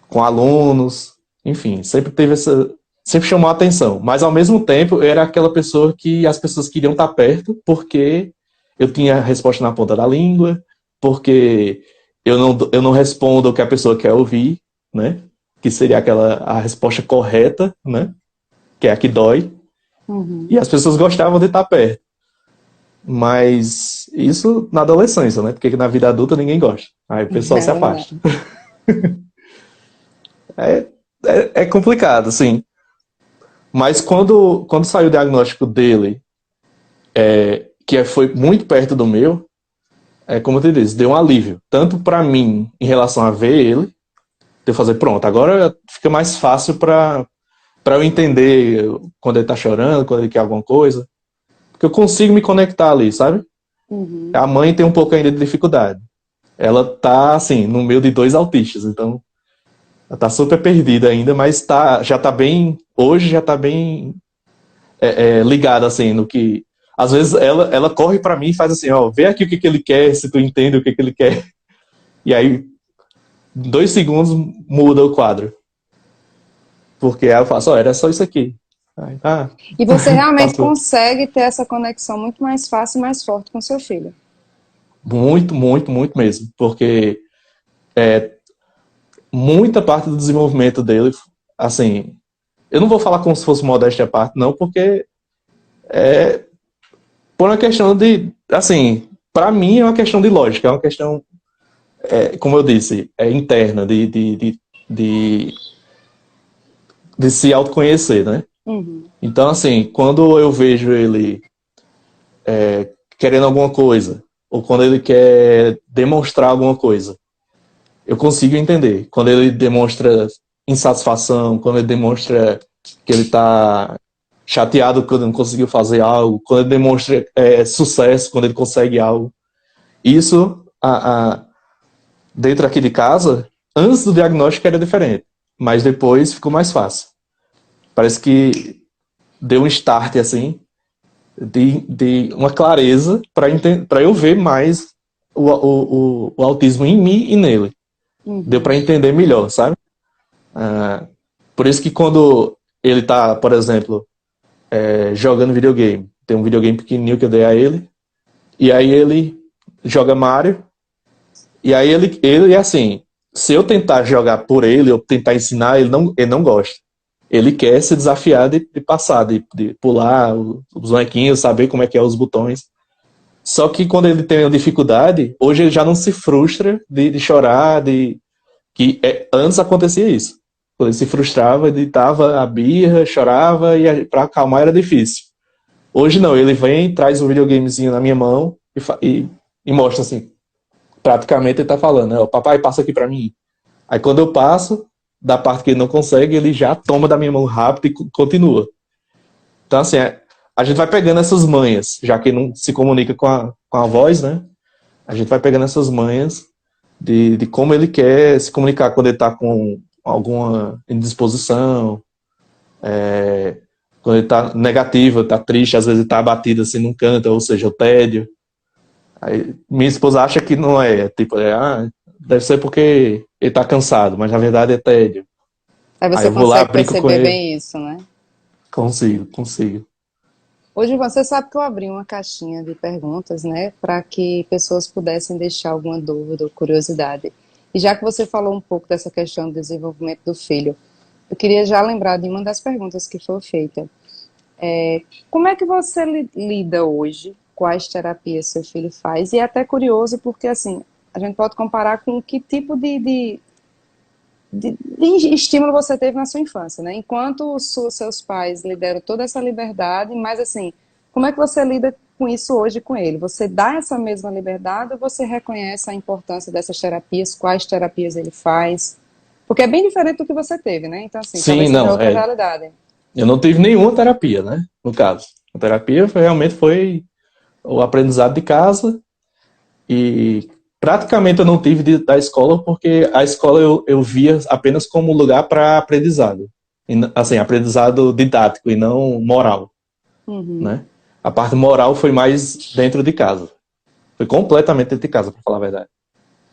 com alunos, enfim, sempre teve sempre chamou a atenção, mas ao mesmo tempo eu era aquela pessoa que as pessoas queriam estar perto porque eu tinha a resposta na ponta da língua, porque eu não respondo o que a pessoa quer ouvir, né? Que seria a resposta correta, né? Que é a que dói. Uhum. E as pessoas gostavam de estar perto. Mas isso na adolescência, né? Porque na vida adulta ninguém gosta. Aí o pessoal É se afasta. verdade. É, é complicado, assim. Mas quando saiu o diagnóstico dele, que foi muito perto do meu, como eu te disse, deu um alívio. Tanto para mim, em relação a ver ele, de eu fazer, pronto, agora fica mais fácil para eu entender quando ele tá chorando, quando ele quer alguma coisa. Porque eu consigo me conectar ali, sabe? Uhum. A mãe tem um pouco ainda de dificuldade. Ela tá, assim, no meio de dois autistas, então ela tá super perdida ainda, mas já tá bem, hoje já tá bem ligada, assim, no que... Às vezes ela corre para mim e faz assim, ó, vê aqui o que, que ele quer, se tu entende o que, que ele quer. E aí, em 2 segundos, muda o quadro. Porque aí eu faço, ó, era só isso aqui. Aí, E você realmente passou. consegue ter essa conexão muito mais fácil e mais forte com seu filho. Muito, muito, muito mesmo. Porque muita parte do desenvolvimento dele, assim, eu não vou falar como se fosse modéstia à parte, não, porque por uma questão de, assim, para mim é uma questão de lógica, é uma questão, como eu disse, interna, de, de se autoconhecer, né? Uhum. Então, assim, quando eu vejo ele querendo alguma coisa, ou quando ele quer demonstrar alguma coisa, eu consigo entender. Quando ele demonstra insatisfação, quando ele demonstra que ele está chateado quando não conseguiu fazer algo, quando ele demonstra sucesso, quando ele consegue algo. Isso, dentro aqui de casa, antes do diagnóstico era diferente, mas depois ficou mais fácil. Parece que deu um start, assim, de uma clareza para eu ver mais o autismo em mim e nele. Deu Uhum. para entender melhor, sabe? Por isso que quando ele tá, por exemplo, jogando videogame, tem um videogame pequenininho que eu dei a ele, e aí ele joga Mario, e aí ele é assim, se eu tentar jogar por ele, ou tentar ensinar, ele não gosta. Ele quer se desafiar de passar, de pular os bonequinhos, saber como é que é os botões. Só que quando ele tem uma dificuldade, hoje ele já não se frustra de chorar, antes acontecia isso. Quando ele se frustrava, ele dava a birra, chorava, e para acalmar era difícil. Hoje não, ele vem, traz um videogamezinho na minha mão e mostra assim, praticamente ele tá falando, né? O papai passa aqui para mim. Aí quando eu passo, da parte que ele não consegue, ele já toma da minha mão rápido e continua. Então assim, a gente vai pegando essas manhas, já que não se comunica com a voz, né? A gente vai pegando essas manhas de como ele quer se comunicar quando ele está com alguma indisposição, quando ele está negativo, está triste, às vezes ele está abatido assim num canto, ou seja, o tédio. Aí minha esposa acha que não é, tipo, deve ser porque ele tá cansado, mas na verdade é tédio. Aí Aí você eu vou lá, consegue brinco com perceber ele. bem isso, né? Consigo, consigo. Hoje você sabe que eu abri uma caixinha de perguntas, né, para que pessoas pudessem deixar alguma dúvida ou curiosidade. E já que você falou um pouco dessa questão do desenvolvimento do filho, eu queria já lembrar de uma das perguntas que foi feita. Como é que você lida hoje? Quais terapias seu filho faz? E é até curioso porque, assim, a gente pode comparar com que tipo de estímulo você teve na sua infância, né? Enquanto seus pais lhe deram toda essa liberdade, mas assim, como é que você lida com isso hoje com ele? Você dá essa mesma liberdade ou você reconhece a importância dessas terapias? Quais terapias ele faz? Porque é bem diferente do que você teve, né? Então, assim, Sim, talvez seja não, outra realidade. eu não tive nenhuma terapia, né? No caso. A terapia realmente foi o aprendizado de casa e praticamente eu não tive da escola porque a escola eu via apenas como lugar para aprendizado. Assim, aprendizado didático e não moral, Uhum. né? A parte moral foi mais dentro de casa. Foi completamente dentro de casa, para falar a verdade.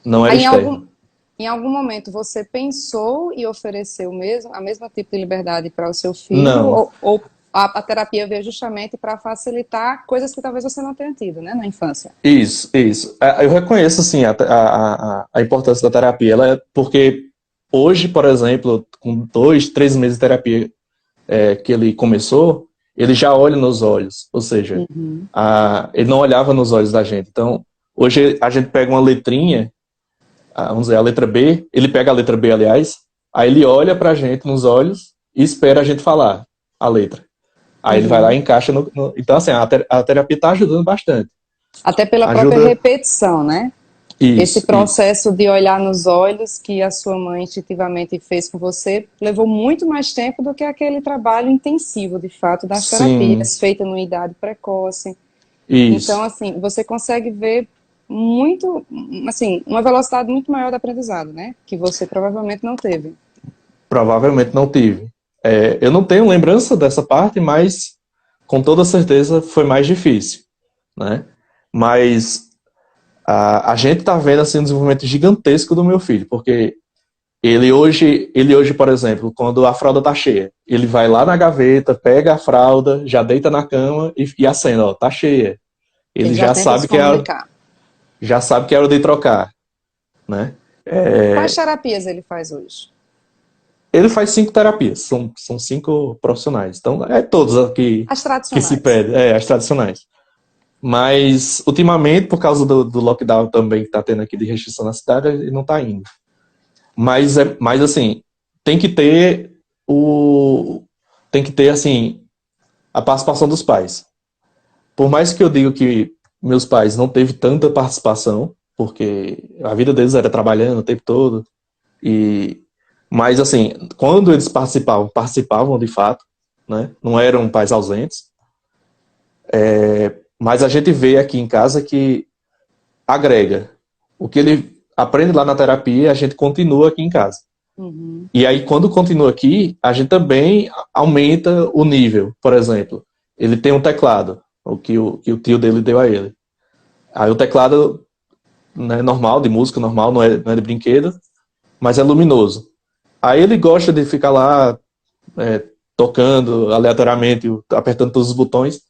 Não era Aí, externo. em algum momento você pensou e ofereceu mesmo a mesma tipo de liberdade para o seu filho, Não. ou a terapia veio justamente para facilitar coisas que talvez você não tenha tido, né, na infância? Isso, isso. Eu reconheço, assim, a importância da terapia. Ela é porque hoje, por exemplo, com 2, 3 meses de terapia que ele começou, ele já olha nos olhos. Ou seja, Uhum. ele não olhava nos olhos da gente. Então, hoje a gente pega uma letrinha, vamos dizer, a letra B, ele pega a letra B, aliás, aí ele olha pra gente nos olhos e espera a gente falar a letra. Aí ele vai lá e Uhum. encaixa Então, assim, a terapia está ajudando bastante. Até pela própria Ajuda. repetição, né? Esse Isso, isso. processo de olhar nos olhos que a sua mãe instintivamente fez com você levou muito mais tempo do que aquele trabalho intensivo, de fato, das Sim, terapias, feita numa idade precoce. Então, isso. assim, você consegue ver muito, assim, uma velocidade muito maior do aprendizado, né? Que você provavelmente não teve. Provavelmente não tive. Eu não tenho lembrança dessa parte, mas com toda certeza foi mais difícil, né? Mas a gente tá vendo assim um desenvolvimento gigantesco do meu filho, porque ele hoje, por exemplo, quando a fralda tá cheia, ele vai lá na gaveta, pega a fralda, já deita na cama e acena, ó, tá cheia. Ele Ele já tenta se comunicar. já sabe que é hora de trocar, né? Quais terapias ele faz hoje? Ele faz 5 terapias, são 5 profissionais. Então, todos aqui As que se tradicionais. pedem, as tradicionais. Mas, ultimamente, por causa do lockdown também que está tendo aqui de restrição na cidade, ele não está indo. Mas assim, tem que ter o. Tem que ter, assim, a participação dos pais. Por mais que eu diga que meus pais não teve tanta participação, porque a vida deles era trabalhando o tempo todo, e mas assim, quando eles participavam de fato, né? Não eram pais ausentes. Mas a gente vê aqui em casa que agrega. O que ele aprende lá na terapia, a gente continua aqui em casa. Uhum. E aí, quando continua aqui, a gente também aumenta o nível. Por exemplo, ele tem um teclado, o que o tio dele deu a ele. Aí o teclado, né, normal, de música normal, não é de brinquedo, mas é luminoso. Aí ele gosta de ficar lá tocando aleatoriamente, apertando todos os botões.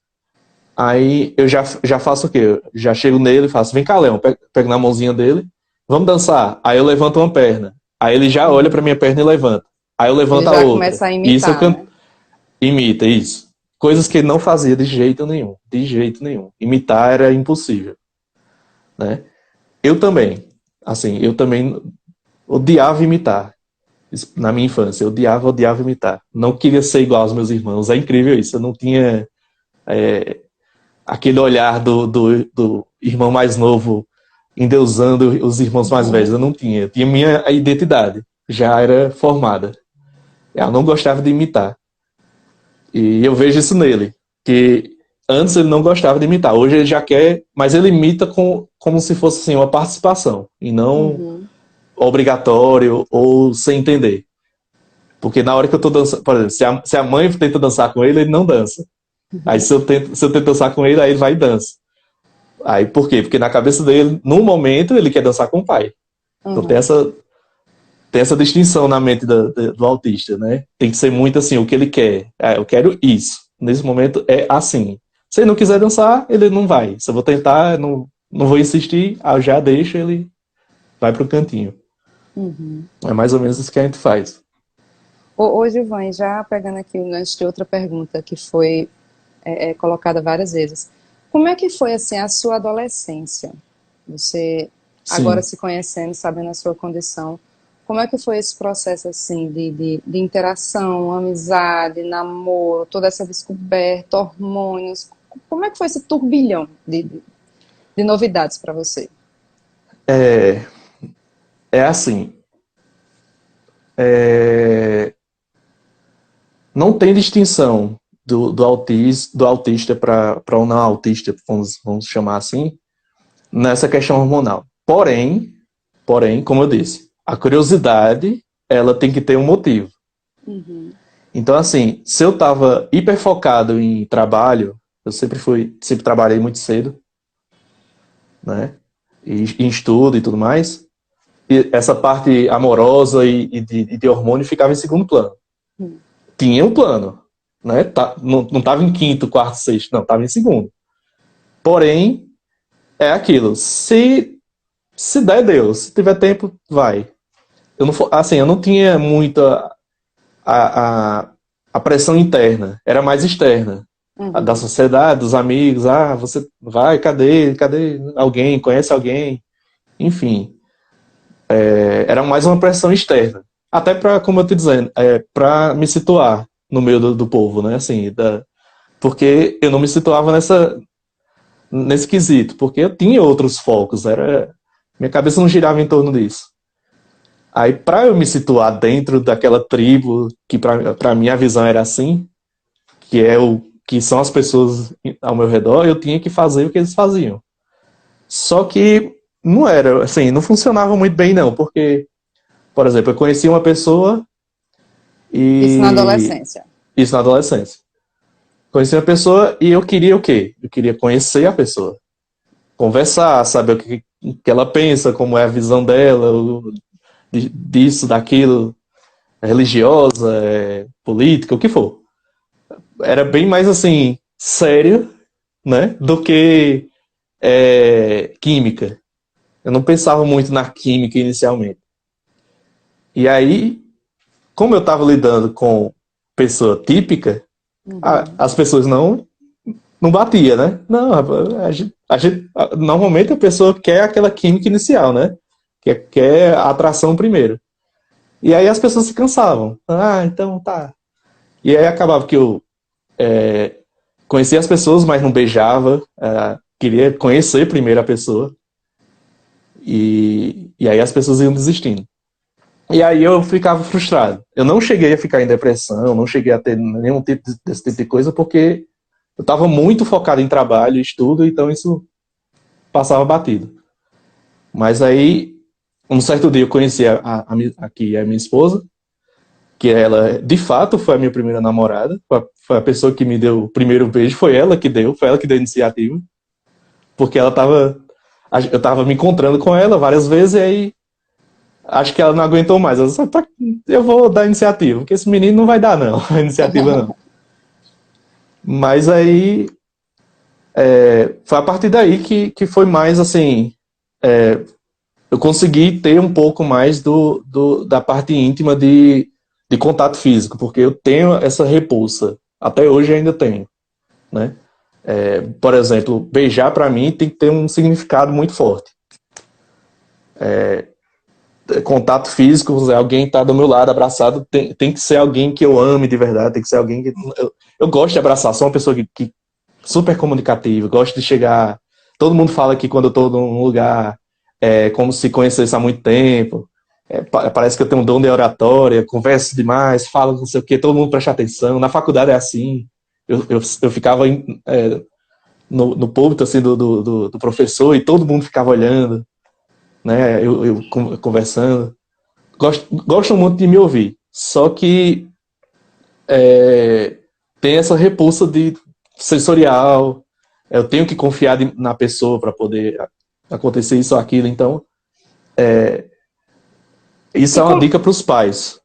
Aí eu já faço o quê? Eu já chego nele e faço, vem cá, Leão, pego na mãozinha dele, vamos dançar. Aí eu levanto uma perna. Aí ele já olha pra Uhum. minha perna e levanta. Aí eu Ele levanto a já outra. começa a Isso eu imitar, canto, né? imita, isso. Coisas que ele não fazia de jeito nenhum. De jeito nenhum. Imitar era impossível, né? Eu também. Assim, eu também odiava imitar. Na minha infância, eu odiava imitar. Não queria ser igual aos meus irmãos. É incrível isso. Eu não tinha aquele olhar do irmão mais novo endeusando os irmãos mais velhos. Eu não tinha. Eu tinha minha identidade. Já era formada. Eu não gostava de imitar. E eu vejo isso nele. Que antes ele não gostava de imitar. Hoje ele já quer, mas ele imita como se fosse assim, uma participação. E não Uhum. obrigatório ou sem entender. Porque na hora que eu tô dançando, por exemplo, se a mãe tenta dançar com ele, ele não dança. Aí se eu tento dançar com ele, aí ele vai e dança. Aí por quê? Porque na cabeça dele, no momento, ele quer dançar com o pai. Então Uhum. tem essa distinção na mente do autista, né? Tem que ser muito assim, o que ele quer. Ah, eu quero isso. Nesse momento é assim. Se ele não quiser dançar, ele não vai. Se eu vou tentar, não vou insistir, eu já deixo, ele vai pro cantinho. Uhum. É mais ou menos isso que a gente faz. Ô, Gilvan, já pegando aqui o gancho de outra pergunta que foi colocada várias vezes. Como é que foi assim a sua adolescência? Você agora Sim. se conhecendo, sabendo a sua condição, como é que foi esse processo assim de interação, amizade, namoro, toda essa descoberta, hormônios? Como é que foi esse turbilhão de novidades para você? É, é assim. é, não tem distinção do autista para o não autista, vamos chamar assim, nessa questão hormonal. Porém, como eu disse, a curiosidade, ela tem que ter um motivo. Uhum, Então, assim, se eu estava hiper focado em trabalho, eu sempre trabalhei muito cedo, né? E em estudo e tudo mais. E essa parte amorosa e de hormônio ficava em segundo plano. uhum, Tinha um plano, né? Não estava em quinto, quarto, sexto, não, estava em segundo. Porém, é aquilo. Se der, deu. Se tiver tempo, vai. Assim, eu não tinha muita a, a pressão interna, era mais externa. A da uhum, sociedade, dos amigos, você vai, cadê alguém, conhece alguém, enfim, era mais uma pressão externa. Até para, como eu te dizendo, para me situar no meio do povo, né, assim, porque eu não me situava nesse quesito, porque eu tinha outros focos, minha cabeça não girava em torno disso. Aí, para eu me situar dentro daquela tribo, que para mim a visão era assim, que são as pessoas ao meu redor, eu tinha que fazer o que eles faziam. Só que não era, assim, não funcionava muito bem não, porque, por exemplo, eu conheci uma pessoa isso na e adolescência. isso na adolescência. Conheci uma pessoa e eu queria o quê? Eu queria conhecer a pessoa, conversar, saber o que ela pensa, como é a visão dela, disso, daquilo, religiosa, política, o que for. Era bem mais assim, sério, né, do que química. Eu não pensava muito na química inicialmente. E aí, como eu estava lidando com pessoa típica, Uhum. as pessoas não batia, né? Não, rapaz, normalmente a pessoa quer aquela química inicial, né? Quer a atração primeiro. E aí as pessoas se cansavam. Então tá. E aí acabava que eu conhecia as pessoas, mas não beijava. Queria conhecer primeiro a pessoa. E aí as pessoas iam desistindo. E aí eu ficava frustrado. Eu não cheguei a ficar em depressão, não cheguei a ter nenhum tipo desse tipo de coisa, porque eu estava muito focado em trabalho, estudo, então isso passava batido. Mas aí, um certo dia eu conheci aqui a minha esposa, que ela, de fato, foi a minha primeira namorada, foi a pessoa que me deu o primeiro beijo, foi ela que deu a iniciativa, porque eu tava me encontrando com ela várias vezes, e aí acho que ela não aguentou mais. Ela disse, eu vou dar a iniciativa, porque esse menino não vai dar, não, a iniciativa não. Mas aí foi a partir daí que foi mais assim. Eu consegui ter um pouco mais da parte íntima de contato físico, porque eu tenho essa repulsa. Até hoje ainda tenho, né? Por exemplo, beijar para mim tem que ter um significado muito forte. Contato físico, alguém tá do meu lado abraçado, tem que ser alguém que eu ame de verdade, tem que ser alguém que. Eu gosto de abraçar, sou uma pessoa que super comunicativa, gosto de chegar. Todo mundo fala que quando eu tô num lugar como se conhecesse há muito tempo. Parece que eu tenho um dom de oratória, converso demais, falo não sei o que, todo mundo presta atenção. Na faculdade é assim. Eu ficava no púlpito assim, do professor e todo mundo ficava olhando, né? Eu conversando. Gosto muito de me ouvir. Só que tem essa repulsa de sensorial. Eu tenho que confiar na pessoa para poder acontecer isso ou aquilo. Então, Isso E é uma como... dica para os pais.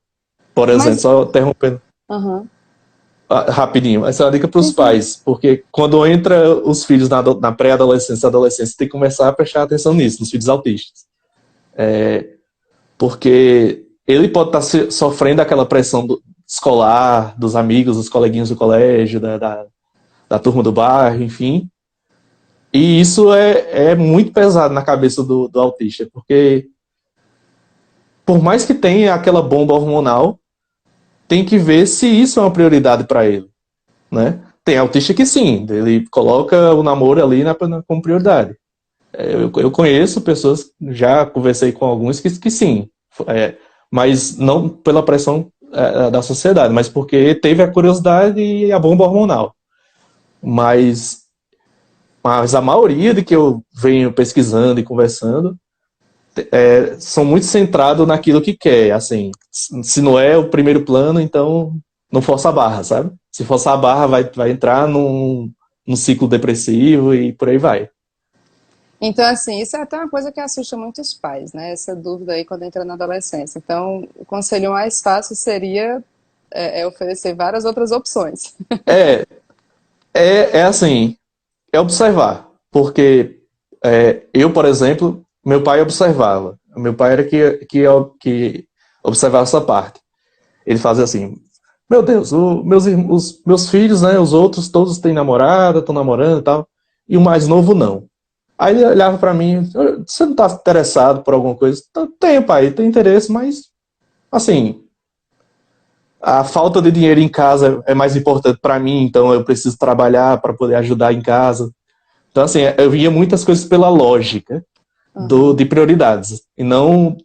Por exemplo, Mas... só interrompendo Aham. rapidinho, essa é uma dica para Sim, os sim. pais, porque quando entra os filhos na pré-adolescência, adolescência, tem que começar a prestar atenção nisso, nos filhos autistas. Porque ele pode estar sofrendo aquela pressão escolar, dos amigos, dos coleguinhas do colégio, da turma do bairro, enfim. E isso é muito pesado na cabeça do autista, porque por mais que tenha aquela bomba hormonal, tem que ver se isso é uma prioridade para ele, né? Tem autista que sim, ele coloca o namoro ali como prioridade. Eu conheço pessoas, já conversei com alguns que sim, é, mas não pela pressão da sociedade, mas porque teve a curiosidade e a bomba hormonal. Mas, mas a maioria de que eu venho pesquisando e conversando são muito centrados naquilo que quer. Assim, se não é o primeiro plano, então não força a barra, sabe? Se forçar a barra, vai entrar num ciclo depressivo e por aí vai. Então, assim, isso é até uma coisa que assusta muitos pais, né? Essa dúvida aí quando entra na adolescência. Então, o conselho mais fácil seria oferecer várias outras opções. É, é assim, é observar. Porque eu, por exemplo, meu pai observava. Meu pai era que observava essa parte. Ele fazia assim, meu Deus, os meus filhos, né, os outros todos têm namorada, estão namorando e tal, e o mais novo não. Aí ele olhava pra mim, você não tá interessado por alguma coisa? Tenho, pai, tenho interesse, mas, assim, a falta de dinheiro em casa é mais importante pra mim, então eu preciso trabalhar para poder ajudar em casa. Então, assim, eu via muitas coisas pela lógica Uhum. de prioridades, e não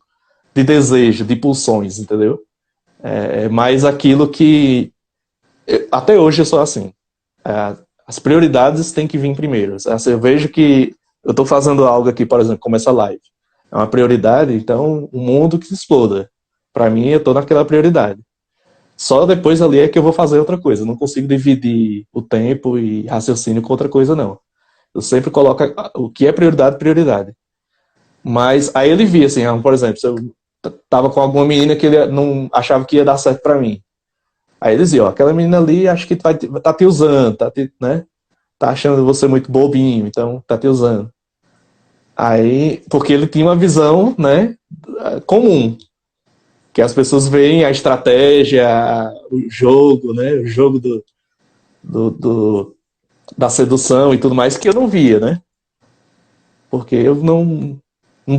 de desejo, de pulsões, entendeu? É mais aquilo que até hoje eu sou assim. É, as prioridades têm que vir primeiro. Assim, eu vejo que eu estou fazendo algo aqui, por exemplo, como essa live. É uma prioridade, então o mundo que se exploda. Para mim, eu estou naquela prioridade. Só depois ali é que eu vou fazer outra coisa. Eu não consigo dividir o tempo e raciocínio com outra coisa, não. Eu sempre coloco o que é prioridade, prioridade. Mas aí ele via, assim, por exemplo, se eu tava com alguma menina que ele não achava que ia dar certo para mim. Aí ele dizia, ó, aquela menina ali acho que tá te usando, né? Tá achando você muito bobinho, então tá te usando. Aí, porque ele tinha uma visão, né, comum, que as pessoas veem a estratégia, o jogo, né, o jogo do, do- da sedução e tudo mais, que eu não via, né? Porque eu não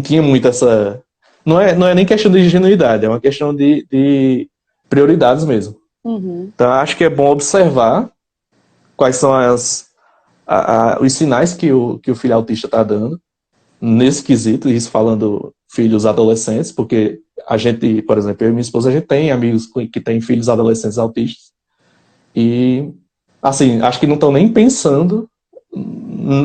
tinha muito essa... não é nem questão de ingenuidade, é uma questão de prioridades mesmo. Uhum. Então, acho que é bom observar quais são os sinais que o filho autista está dando nesse quesito, isso falando filhos adolescentes, porque a gente, por exemplo, eu e minha esposa, a gente tem amigos que têm filhos adolescentes autistas e, assim, acho que não estão nem pensando,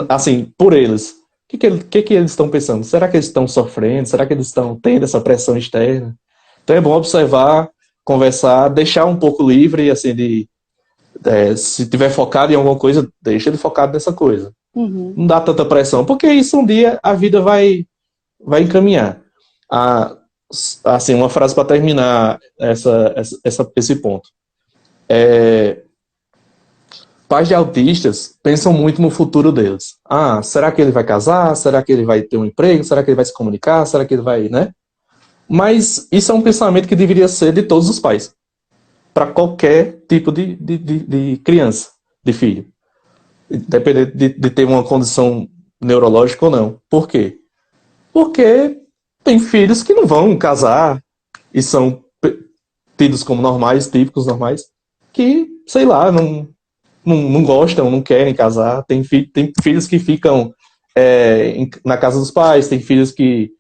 assim, por eles. O que eles estão pensando? Será que eles estão sofrendo? Será que eles estão tendo essa pressão externa? Então é bom observar, conversar, deixar um pouco livre, assim, se tiver focado em alguma coisa, deixa ele focado nessa coisa. Uhum. Não dá tanta pressão, porque isso um dia a vida vai encaminhar. Ah, assim, uma frase para terminar esse ponto. Pais de autistas pensam muito no futuro deles. Ah, será que ele vai casar? Será que ele vai ter um emprego? Será que ele vai se comunicar? Será que ele vai, né? Mas isso é um pensamento que deveria ser de todos os pais, para qualquer tipo de criança, de filho. Independente de ter uma condição neurológica ou não. Por quê? Porque tem filhos que não vão casar e são tidos como normais, típicos normais, que, sei lá, não gostam, não querem casar. Tem filhos que ficam na casa dos pais, tem filhos que,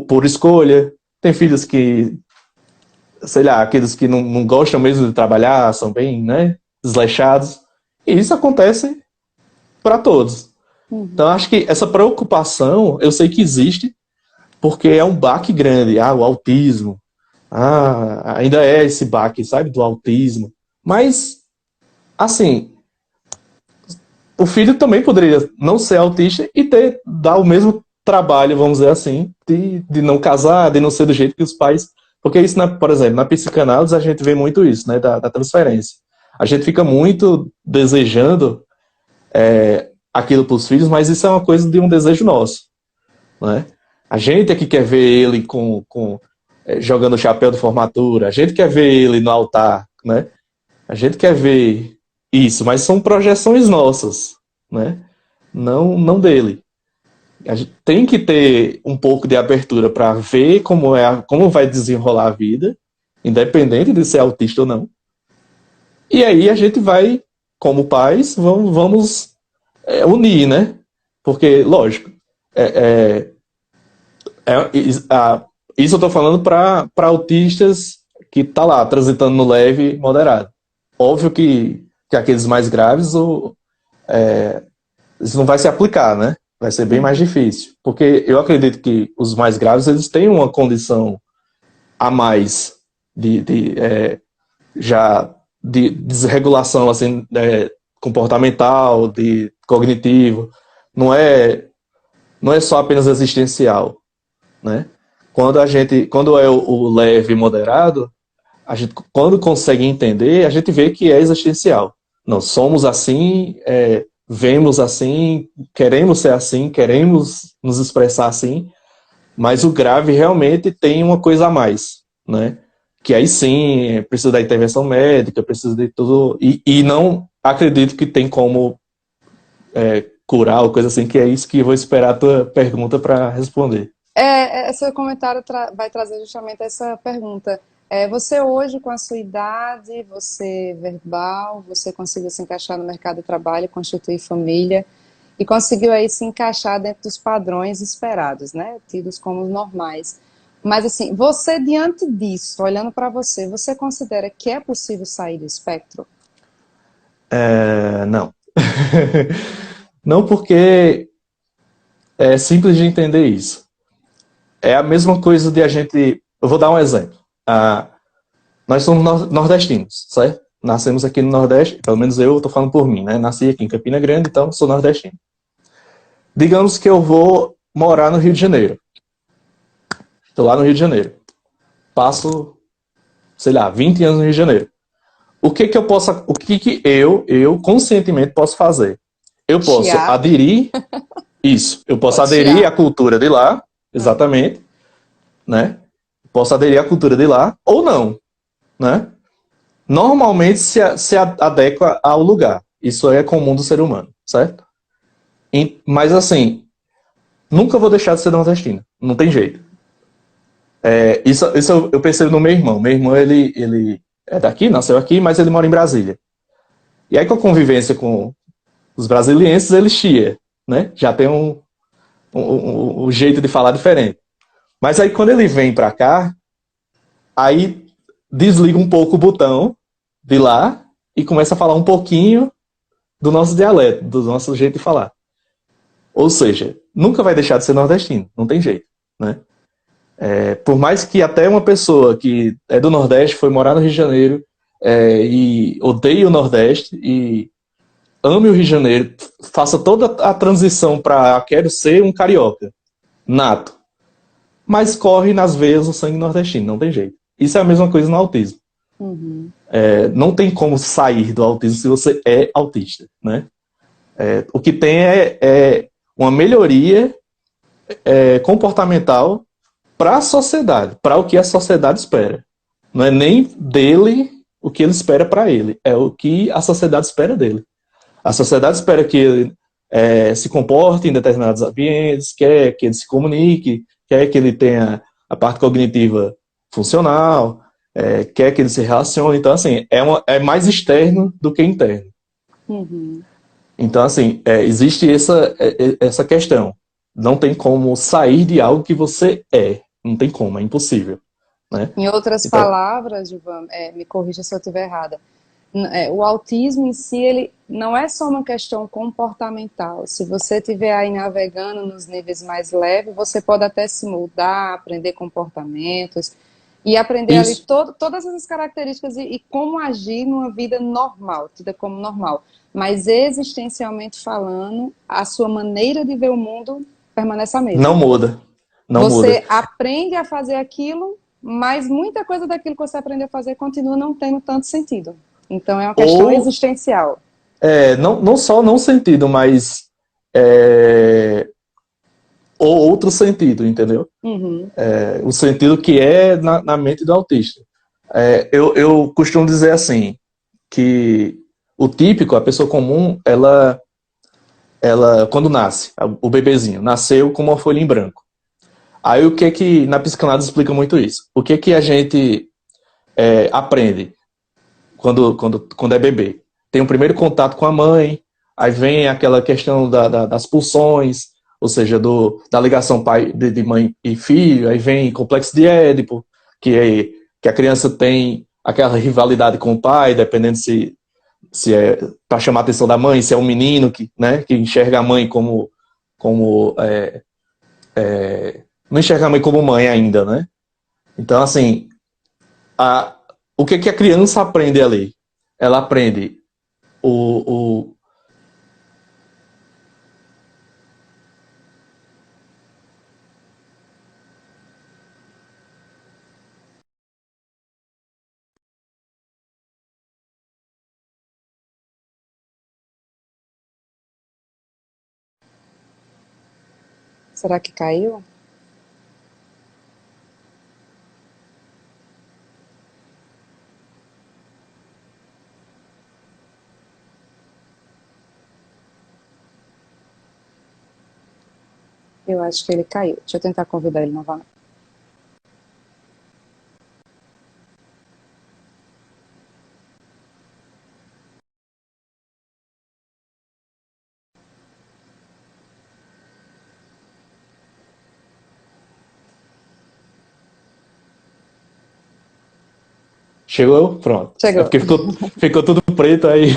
por escolha, tem filhos que, sei lá, aqueles que não gostam mesmo de trabalhar, são bem, né, desleixados. E isso acontece para todos. Então, Uhum. acho que essa preocupação, eu sei que existe, porque é um baque grande. Ah, o autismo. Ah, ainda é esse baque, sabe, do autismo. Mas, assim, o filho também poderia não ser autista e dar o mesmo trabalho, vamos dizer assim, de não casar, de não ser do jeito que os pais. Porque isso, por exemplo, na psicanálise a gente vê muito isso, né, da transferência. A gente fica muito desejando aquilo para os filhos, mas isso é uma coisa de um desejo nosso, né? A gente é que quer ver ele jogando o chapéu de formatura, a gente quer ver ele no altar, né? A gente quer ver isso, mas são projeções nossas, né? Não dele. A gente tem que ter um pouco de abertura para ver como vai desenrolar a vida, independente de ser autista ou não. E aí a gente vai, como pais, vamos unir, né? Porque, lógico, é, é, isso eu estou falando para autistas que tá lá, transitando no leve e moderado. Óbvio que aqueles mais graves, isso não vai se aplicar, né? Vai ser bem mais difícil. Porque eu acredito que os mais graves, eles têm uma condição a mais já de desregulação assim, comportamental, de cognitivo. Não é só apenas existencial, né? Quando é o leve e moderado, a gente, quando consegue entender, a gente vê que é existencial. Não somos assim, vemos assim, queremos ser assim, queremos nos expressar assim, mas o grave realmente tem uma coisa a mais, né? Que aí sim, precisa da intervenção médica, precisa de tudo, e não acredito que tem como curar ou coisa assim, que é isso que eu vou esperar a tua pergunta para responder. Esse comentário vai trazer justamente essa pergunta. Você hoje, com a sua idade, você verbal, você conseguiu se encaixar no mercado de trabalho, constituir família e conseguiu aí se encaixar dentro dos padrões esperados, né? Tidos como normais. Mas assim, você diante disso, olhando para você, você considera que é possível sair do espectro? Não. Não, porque é simples de entender isso. É a mesma coisa de a gente. Eu vou dar um exemplo. Nós somos nordestinos, certo? Nascemos aqui no Nordeste, pelo menos eu estou falando por mim, né? Nasci aqui em Campina Grande, então sou nordestino. Digamos que eu vou morar no Rio de Janeiro. Estou lá no Rio de Janeiro. Passo, sei lá, 20 anos no Rio de Janeiro. O que que eu conscientemente posso fazer? Eu posso Chiado, aderir isso, eu posso pode aderir à chiar. cultura de lá, exatamente, né? Posso aderir à cultura de lá ou não, né? Normalmente se adequa ao lugar. Isso é comum do ser humano, certo? Mas assim, nunca vou deixar de ser nordestino. Não tem jeito. Isso eu percebo no meu irmão. Meu irmão, ele é daqui, nasceu aqui, mas ele mora em Brasília. E aí, com a convivência com os brasilienses, ele chia, né? Já tem um jeito de falar diferente. Mas aí, quando ele vem pra cá, aí desliga um pouco o botão de lá e começa a falar um pouquinho do nosso dialeto, do nosso jeito de falar. Ou seja, nunca vai deixar de ser nordestino, não tem jeito, né? Por mais que até uma pessoa que é do Nordeste foi morar no Rio de Janeiro e odeie o Nordeste e ame o Rio de Janeiro, faça toda a transição para quero ser um carioca, nato, mas corre nas veias o sangue nordestino, não tem jeito. Isso é a mesma coisa no autismo. Uhum. Não tem como sair do autismo se você é autista, né? O que tem é uma melhoria comportamental para a sociedade, para o que a sociedade espera. Não é nem dele o que ele espera para ele, é o que a sociedade espera dele. A sociedade espera que ele se comporte em determinados ambientes, quer que ele se comunique, quer que ele tenha a parte cognitiva funcional, quer que ele se relacione. Então, assim, é mais externo do que interno. Uhum. Então, assim, existe essa questão. Não tem como sair de algo que você é. Não tem como, é impossível, né? Em outras Então, palavras, Gilvan, me corrija se eu estiver errada. O autismo em si, ele não é só uma questão comportamental. Se você estiver aí navegando nos níveis mais leves, você pode até se moldar, aprender comportamentos e aprender ali isso, todas essas características e como agir numa vida normal, tida como normal. Mas existencialmente falando, a sua maneira de ver o mundo permanece a Não mesma. muda. Não muda. Você aprende a fazer aquilo, mas muita coisa daquilo que você aprende a fazer continua não tendo tanto sentido. Então é uma questão Ou, existencial. não só não sentido, mas é, ou outro sentido, entendeu? Uhum. O sentido que é na mente do autista. Eu costumo dizer assim, que o típico, a pessoa comum, ela quando nasce, o bebezinho, nasceu com uma folha em branco. Aí o que que, na psicanálise explica muito isso. O que que a gente aprende quando é bebê? Tem o primeiro contato com a mãe, aí vem aquela questão das pulsões, ou seja, da ligação pai de mãe e filho, aí vem complexo de Édipo, que a criança tem aquela rivalidade com o pai, dependendo se é para chamar a atenção da mãe, se é um menino que enxerga a mãe como não enxerga a mãe como mãe ainda, né? Então, assim, a, o que a criança aprende ali? Ela aprende o Será que caiu? Eu acho que ele caiu. Deixa eu tentar convidar ele novamente. chegou, pronto. É Chegou. porque ficou tudo preto aí.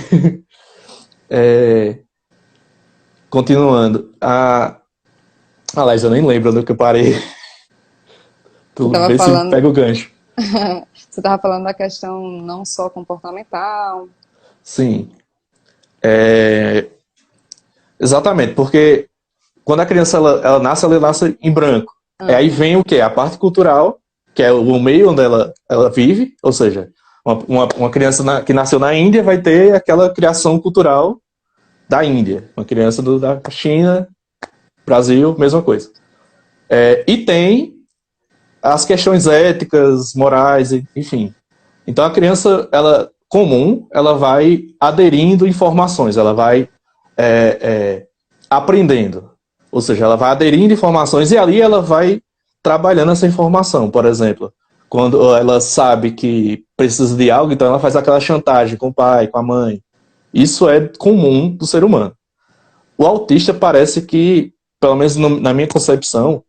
É, continuando. Aliás, eu nem lembro do que eu parei. Você Tu estava vê se falando, pega o gancho. você estava falando da questão não só comportamental. Sim. É, exatamente, porque quando a criança ela nasce em branco. Ah, Aí vem o quê? A parte cultural, que é o meio onde ela vive, ou seja, uma criança que nasceu na Índia vai ter aquela criação cultural da Índia. Uma criança da China, Brasil, mesma coisa. E tem as questões éticas, morais, enfim. Então a criança, ela comum, ela vai aderindo informações, ela vai é, é, aprendendo. Ou seja, ela vai aderindo informações e ali ela vai trabalhando essa informação. Por exemplo, quando ela sabe que precisa de algo, então ela faz aquela chantagem com o pai, com a mãe. Isso é comum do ser humano. O autista parece que, pelo menos na minha concepção,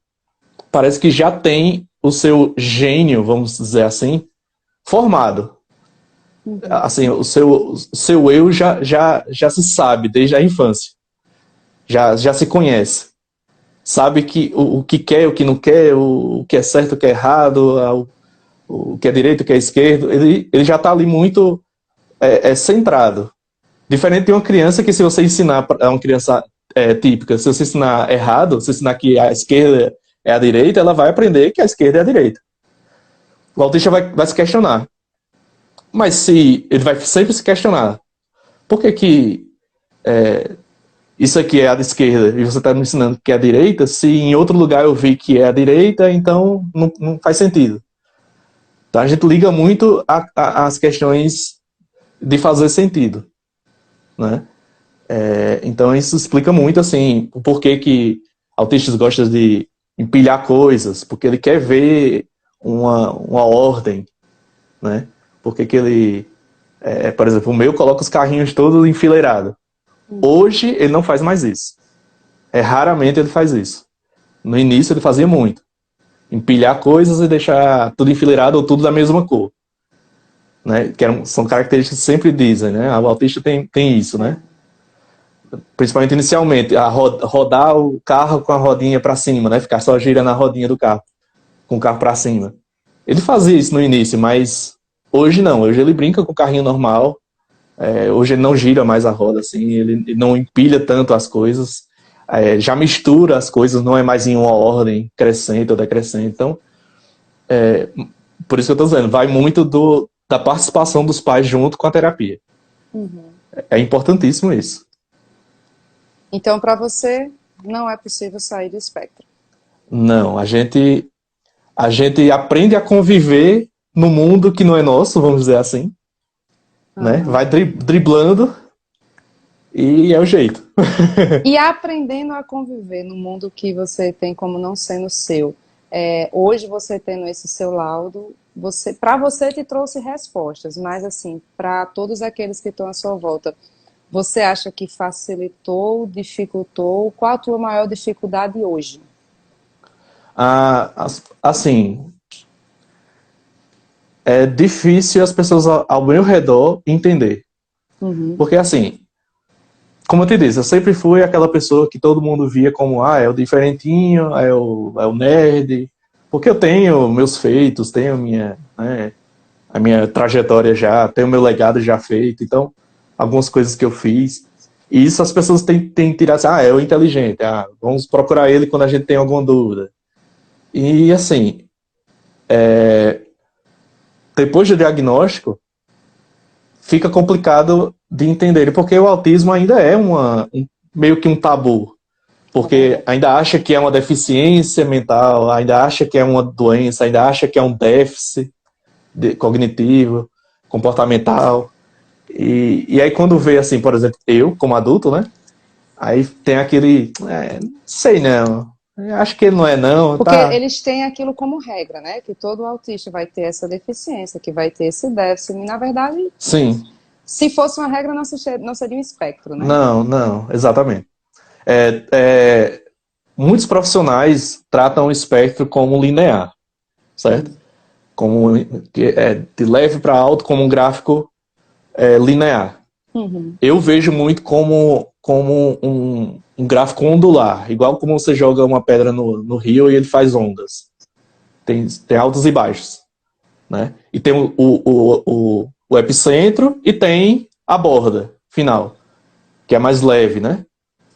parece que já tem o seu gênio, vamos dizer assim, formado. uhum. Assim, o seu eu já se sabe desde a infância. Já se conhece. Sabe que o que quer, o que não quer, o que é certo, o que é errado, o que é direito, o que é esquerdo. Ele já está ali muito centrado. Diferente de uma criança que, se você ensinar, é uma criança típica, se você ensinar errado, se ensinar que a esquerda é a direita, ela vai aprender que a esquerda é a direita. O autista vai se questionar. Mas se ele vai sempre se questionar, por que isso aqui é a esquerda e você está me ensinando que é a direita? Se em outro lugar eu vi que é a direita, então não faz sentido. Então a gente liga muito às questões de fazer sentido, né? Então isso explica muito assim o porquê que autistas gostam de empilhar coisas, porque ele quer ver uma ordem, né? Porque que ele, por exemplo, o meu coloca os carrinhos todos enfileirados. Hoje ele não faz mais isso. Raramente ele faz isso. No início ele fazia muito. Empilhar coisas e deixar tudo enfileirado ou tudo da mesma cor. Né? São características que sempre dizem, né? O autista tem isso, né? Principalmente inicialmente, rodar o carro com a rodinha para cima, né? Ficar só girando a rodinha do carro, com o carro para cima. Ele fazia isso no início, mas hoje não. Hoje ele brinca com o carrinho normal. Hoje ele não gira mais a roda, assim. Ele não empilha tanto as coisas. já mistura as coisas, não é mais em uma ordem crescente ou decrescente. Então, por isso que eu estou dizendo, vai muito da participação dos pais junto com a terapia. Uhum. É importantíssimo isso. Então, para você, não é possível sair do espectro. Não, a gente aprende a conviver no mundo que não é nosso, vamos dizer assim, né? Aham. Vai driblando e é o jeito. E aprendendo a conviver no mundo que você tem como não sendo seu. Hoje você tendo esse seu laudo, para você te trouxe respostas, mas assim, para todos aqueles que estão à sua volta, você acha que facilitou, dificultou? Qual a tua maior dificuldade hoje? Assim, é difícil as pessoas ao meu redor entender. Uhum. Porque assim, como eu te disse, eu sempre fui aquela pessoa que todo mundo via como, é o diferentinho, é o nerd, porque eu tenho meus feitos, tenho né, a minha trajetória já, tenho meu legado já feito, então, algumas coisas que eu fiz. E isso as pessoas têm tirado assim, é o inteligente, vamos procurar ele quando a gente tem alguma dúvida. E assim, depois do diagnóstico, fica complicado de entender, porque o autismo ainda é meio que um tabu. Porque ainda acha que é uma deficiência mental, ainda acha que é uma doença, ainda acha que é um déficit cognitivo, comportamental. E aí quando vê, assim, por exemplo, eu, como adulto, né? Aí tem aquele, sei não, acho que ele não é não, Porque tá? eles têm aquilo como regra, né? Que todo autista vai ter essa deficiência, que vai ter esse déficit. E, na verdade, Sim, se fosse uma regra, não seria um espectro, né? não, exatamente. É, é, muitos profissionais tratam o espectro como linear, certo? Como de leve para alto, como um gráfico linear. Uhum. Eu vejo muito como um gráfico ondular, igual como você joga uma pedra no rio e ele faz ondas. Tem altos e baixos, né? E tem o epicentro e tem a borda final, que é mais leve, né?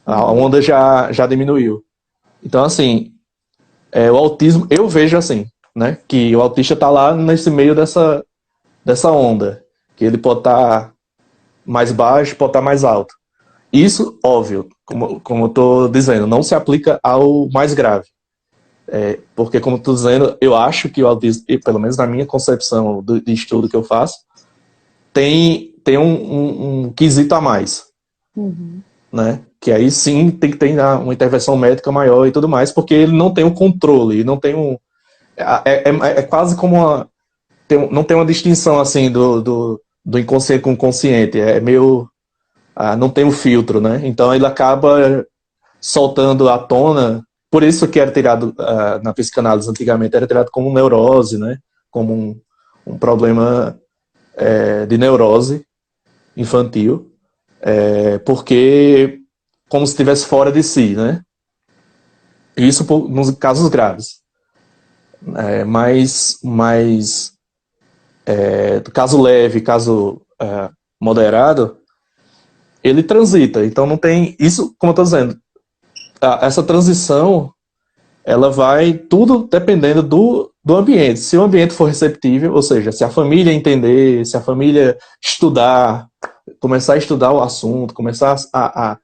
A Uhum. onda já diminuiu. Então, assim, o autismo, eu vejo assim, né? Que o autista está lá nesse meio dessa onda, que ele pode estar mais baixo, pode estar mais alto. Isso, óbvio, como eu estou dizendo, não se aplica ao mais grave. Porque, como eu estou dizendo, eu acho que o autismo, e pelo menos na minha concepção de estudo que eu faço, tem um quesito a mais, Uhum. né? Que aí sim tem que ter uma intervenção médica maior e tudo mais, porque ele não tem um controle, não tem é quase como não tem uma distinção assim do inconsciente com o consciente, é meio não tem um filtro, né? Então ele acaba soltando à tona, por isso que era tirado na psicanálise antigamente, era tirado como neurose, né? Como um problema de neurose infantil, porque como se estivesse fora de si, né? Isso nos casos graves. Mas caso leve, caso moderado, ele transita. Então não tem isso, como eu estou dizendo, essa transição ela vai tudo dependendo do ambiente. Se o ambiente for receptível, ou seja, se a família entender, se a família estudar, começar a estudar o assunto, começar a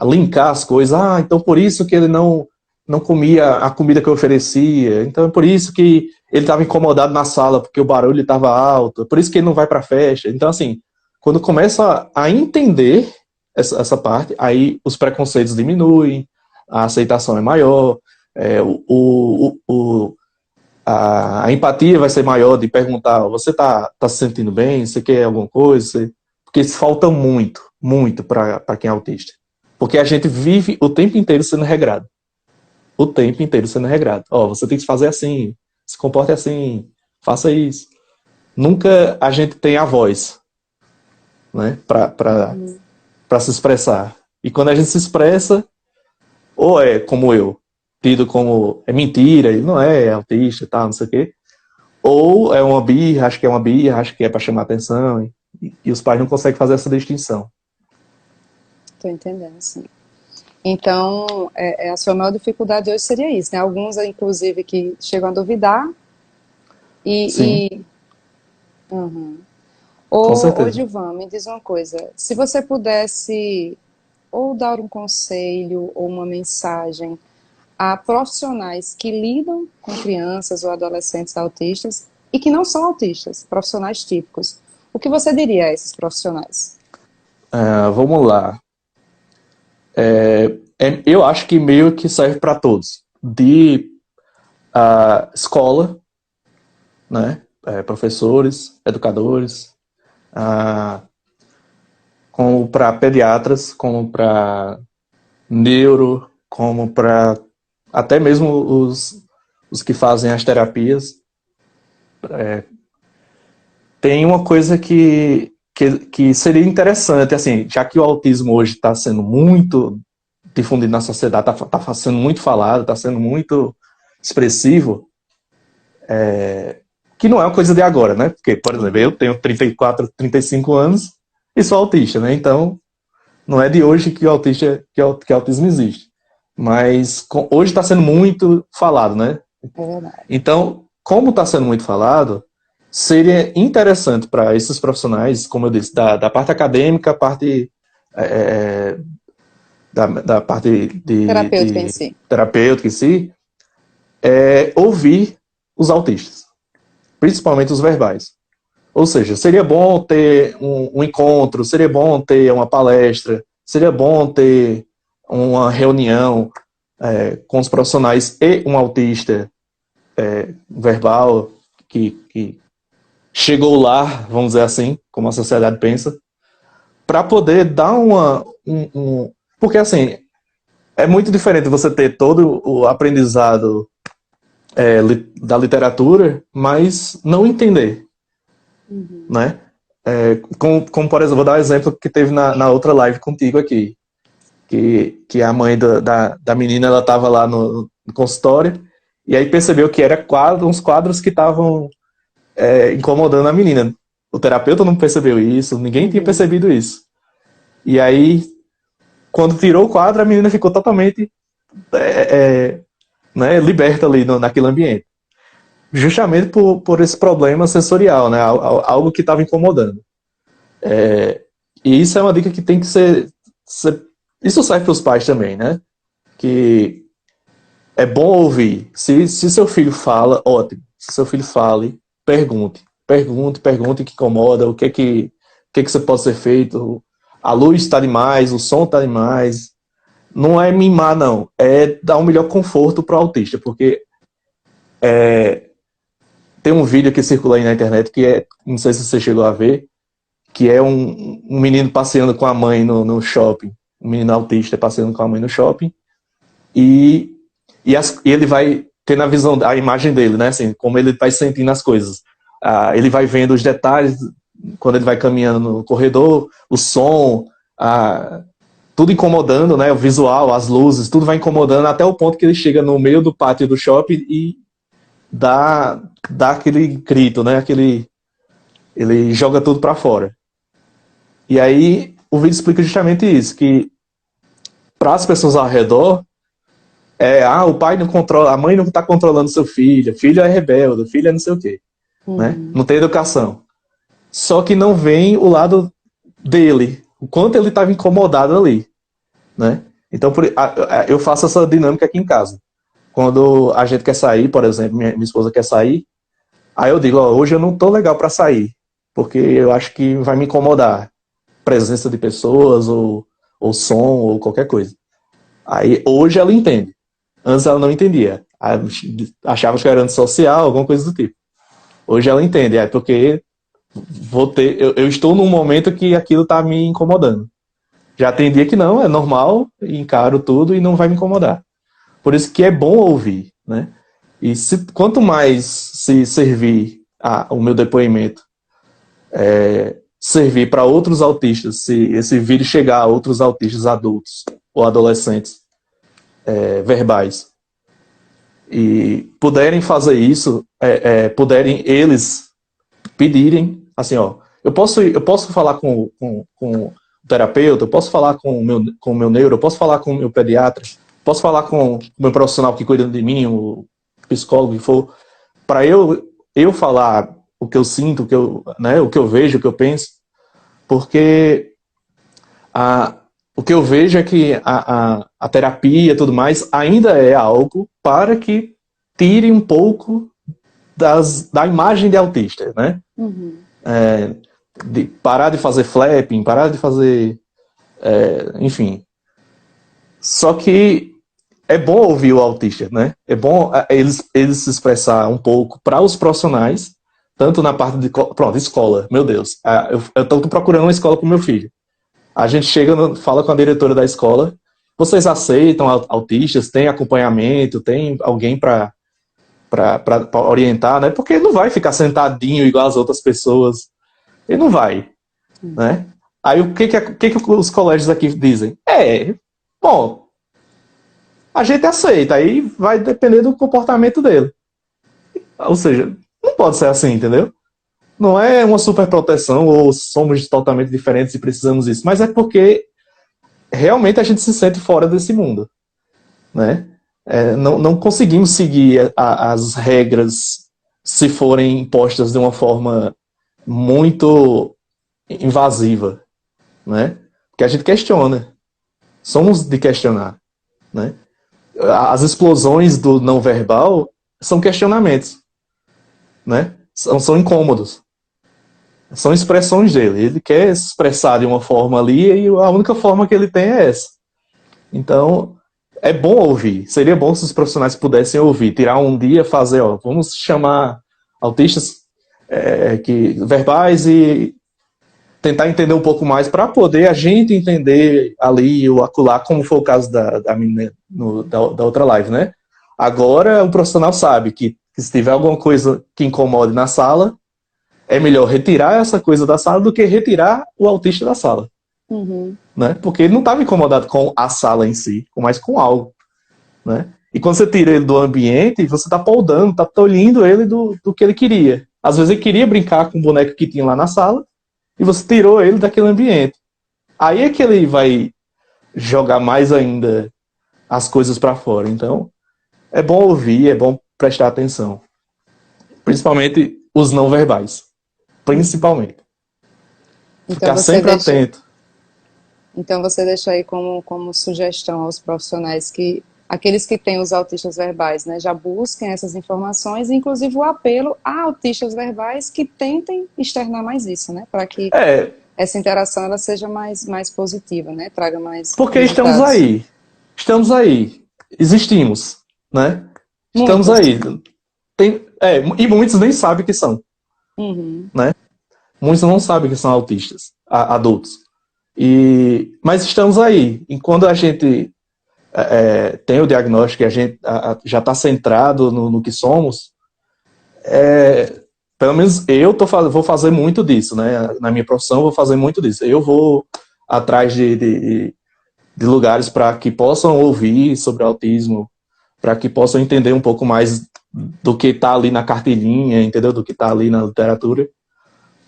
linkar as coisas. Então por isso que ele não comia a comida que eu oferecia. Então é por isso que ele estava incomodado na sala, porque o barulho estava alto. Por isso que ele não vai para a festa. Então, assim, quando começa a entender essa parte, aí os preconceitos diminuem, a aceitação é maior, é, o, o, o, a empatia vai ser maior de perguntar, você tá se sentindo bem? Você quer alguma coisa? Porque isso falta muito, muito para quem é autista. Porque a gente vive o tempo inteiro sendo regrado. O tempo inteiro sendo regrado. Você tem que fazer assim, se comporte assim, faça isso. Nunca a gente tem a voz, né, para se expressar. E quando a gente se expressa, ou é como eu, tido como é mentira, ele não é autista e tal, não sei o quê. Ou é uma birra, acho que é uma birra, acho que é para chamar atenção. E os pais não conseguem fazer essa distinção. Tô entendendo, sim. Então, a sua maior dificuldade hoje seria isso, né? Alguns, inclusive, que chegam a duvidar Sim, e... Uhum. com Ô, certeza. Gilvan, me diz uma coisa. Se você pudesse ou dar um conselho ou uma mensagem a profissionais que lidam com crianças ou adolescentes autistas e que não são autistas, profissionais típicos, o que você diria a esses profissionais? Vamos lá. Eu acho que meio que serve para todos. De escola, né? Professores, educadores, ah, como para pediatras, como para neuro, como para até mesmo os que fazem as terapias. Tem uma coisa que seria interessante, assim, já que o autismo hoje está sendo muito difundido na sociedade, está sendo muito falado, está sendo muito expressivo, que não é uma coisa de agora, né? Porque, por exemplo, eu tenho 34, 35 anos e sou autista, né? Então, não é de hoje que que o autismo existe. Mas hoje está sendo muito falado, né? É verdade. Então, como está sendo muito falado, seria interessante para esses profissionais, como eu disse, da parte acadêmica, parte é, da parte Terapêutica em de si. terapêutica em si, ouvir os autistas, principalmente os verbais. Ou seja, seria bom ter um encontro, seria bom ter uma palestra, seria bom ter uma reunião com os profissionais e um autista verbal que chegou lá, vamos dizer assim, como a sociedade pensa, para poder dar porque assim, é muito diferente você ter todo o aprendizado da literatura, mas não entender, né? Como, por exemplo, vou dar um exemplo que teve na outra live contigo aqui, que a mãe da menina, ela estava lá no consultório, e aí percebeu que era uns quadros que estavam incomodando a menina. O terapeuta não percebeu isso, ninguém tinha Uhum. percebido isso. E aí, quando tirou o quadro, a menina ficou totalmente né, liberta ali naquele ambiente. Justamente por esse problema sensorial, né? Algo que estava incomodando. E isso é uma dica que tem que ser isso serve para os pais também, né? Que é bom ouvir. Se seu filho fala, ótimo. Se seu filho fale, pergunte. Pergunte o que incomoda, o que você pode ser feito. A luz está demais, o som está demais. Não é mimar, não. É dar um melhor conforto para o autista, porque tem um vídeo que circula aí na internet que não sei se você chegou a ver, que é um menino passeando com a mãe no shopping. Um menino autista passeando com a mãe no shopping. E, e ele vai tendo a imagem dele, né? Assim, como ele vai sentindo as coisas. Ele vai vendo os detalhes quando ele vai caminhando no corredor, o som, tudo incomodando, né? O visual, as luzes, tudo vai incomodando até o ponto que ele chega no meio do pátio do shopping e dá, dá aquele grito, né? Ele joga tudo para fora. E aí o vídeo explica justamente isso, que para as pessoas ao redor o pai não controla, a mãe não está controlando seu filho, o filho é rebelde, o filho é não sei o quê, né? Uhum. Não tem educação. Só que não vem o lado dele, o quanto ele estava incomodado ali, né? Então eu faço essa dinâmica aqui em casa. Quando a gente quer sair, por exemplo, minha esposa quer sair, aí eu digo, ó, hoje eu não tô legal para sair, porque eu acho que vai me incomodar presença de pessoas ou som ou qualquer coisa. Aí hoje ela entende. Antes ela não entendia. Achava que era antissocial, alguma coisa do tipo. Hoje ela entende, porque eu estou num momento que aquilo está me incomodando. Já tem dia que não, é normal, encaro tudo e não vai me incomodar. Por isso que é bom ouvir, né? E quanto mais se servir o meu depoimento, servir para outros autistas, se esse vídeo chegar a outros autistas adultos ou adolescentes verbais, e puderem fazer isso, puderem eles pedirem, assim, ó, eu posso falar com o terapeuta, eu posso falar com o meu neuro, eu posso falar com o meu pediatra, posso falar com o meu profissional que cuida de mim, o psicólogo que for, para eu falar o que eu sinto, o que eu vejo, o que eu penso, porque a, o que eu vejo é que a terapia e tudo mais ainda é algo para que tire um pouco da imagem de autista, né? Uhum. De parar de fazer flapping, parar de fazer, enfim. Só que é bom ouvir o autista, né? É bom eles se expressar um pouco para os profissionais, tanto na parte de pronto, escola. Meu Deus, eu estou procurando uma escola para o meu filho. A gente fala com a diretora da escola. Vocês aceitam autistas? Tem acompanhamento? Tem alguém para orientar, né? Porque ele não vai ficar sentadinho igual as outras pessoas. Ele não vai, né? Aí o que os colégios aqui dizem? Bom, a gente aceita, aí vai depender do comportamento dele. Ou seja, não pode ser assim, entendeu? Não é uma super proteção ou somos totalmente diferentes e precisamos disso, mas é porque realmente a gente se sente fora desse mundo, né? Não conseguimos seguir as regras se forem impostas de uma forma muito invasiva, né? Porque a gente questiona, somos de questionar, né? As explosões do não verbal são questionamentos, né? São incômodos, são expressões dele. Ele quer se expressar de uma forma ali e a única forma que ele tem é essa. Então, é bom ouvir. Seria bom se os profissionais pudessem ouvir, tirar um dia, fazer, vamos chamar autistas verbais e tentar entender um pouco mais para poder a gente entender ali o acular, como foi o caso da menina da outra live, né? Agora o profissional sabe que se tiver alguma coisa que incomode na sala, é melhor retirar essa coisa da sala do que retirar o autista da sala. Uhum. Né? Porque ele não estava incomodado com a sala em si, mas com algo. Né? E quando você tira ele do ambiente, você está podando, está tolhindo ele do que ele queria. Às vezes ele queria brincar com o boneco que tinha lá na sala e você tirou ele daquele ambiente. Aí é que ele vai jogar mais ainda as coisas para fora. Então, é bom ouvir, é bom prestar atenção. Principalmente os não verbais. Principalmente. Então Ficar você sempre deixa, atento. então você deixa aí como sugestão aos profissionais que aqueles que têm os autistas verbais, né, já busquem essas informações, inclusive o apelo a autistas verbais que tentem externar mais isso, né, para que É, essa interação ela seja mais positiva, né, traga mais porque estamos resultados. aí. Estamos aí. Existimos. Né? Estamos Muitos. aí. E muitos nem sabem que são. Uhum. Né? Muitos não sabem que são autistas, adultos. Mas estamos aí. E quando a gente tem o diagnóstico e a gente já está centrado no que somos, pelo menos eu vou fazer muito disso, né? Na minha profissão, eu vou fazer muito disso. Eu vou atrás de lugares para que possam ouvir sobre autismo, para que possam entender um pouco mais do que está ali na carteirinha, entendeu? Do que está ali na literatura.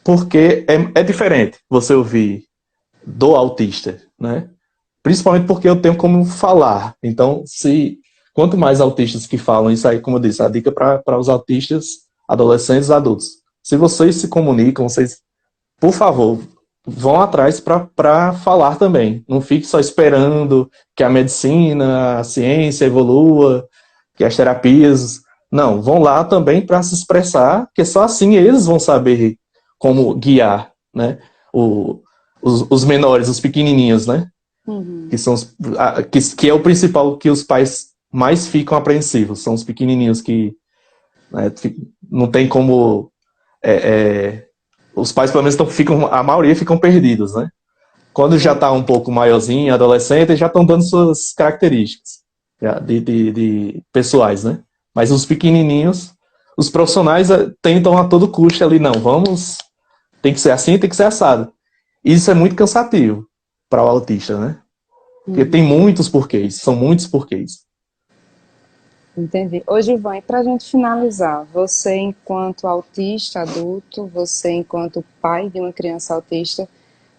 Porque é diferente você ouvir do autista, né? Principalmente porque eu tenho como falar. Então, quanto mais autistas que falam isso aí, como eu disse, a dica para os autistas, adolescentes e adultos. Se vocês se comunicam, por favor, vão atrás para falar também. Não fique só esperando que a medicina, a ciência evolua, que as terapias. Não, vão lá também para se expressar, que só assim eles vão saber como guiar, né? Os menores, os pequenininhos, né? Uhum. Que são que é o principal que os pais mais ficam apreensivos. São os pequenininhos que, né, não tem como os pais, pelo menos, a maioria ficam perdidos, né? Quando já está um pouco maiorzinho, adolescente, já estão dando suas características de pessoais, né? Mas os pequenininhos, os profissionais tentam a todo custo ali, não, tem que ser assim, tem que ser assado. Isso é muito cansativo para o autista, né? Porque tem Uhum. muitos porquês, são muitos porquês. Entendi. Ô, Gilvan, e para a gente finalizar, você enquanto autista adulto, você enquanto pai de uma criança autista,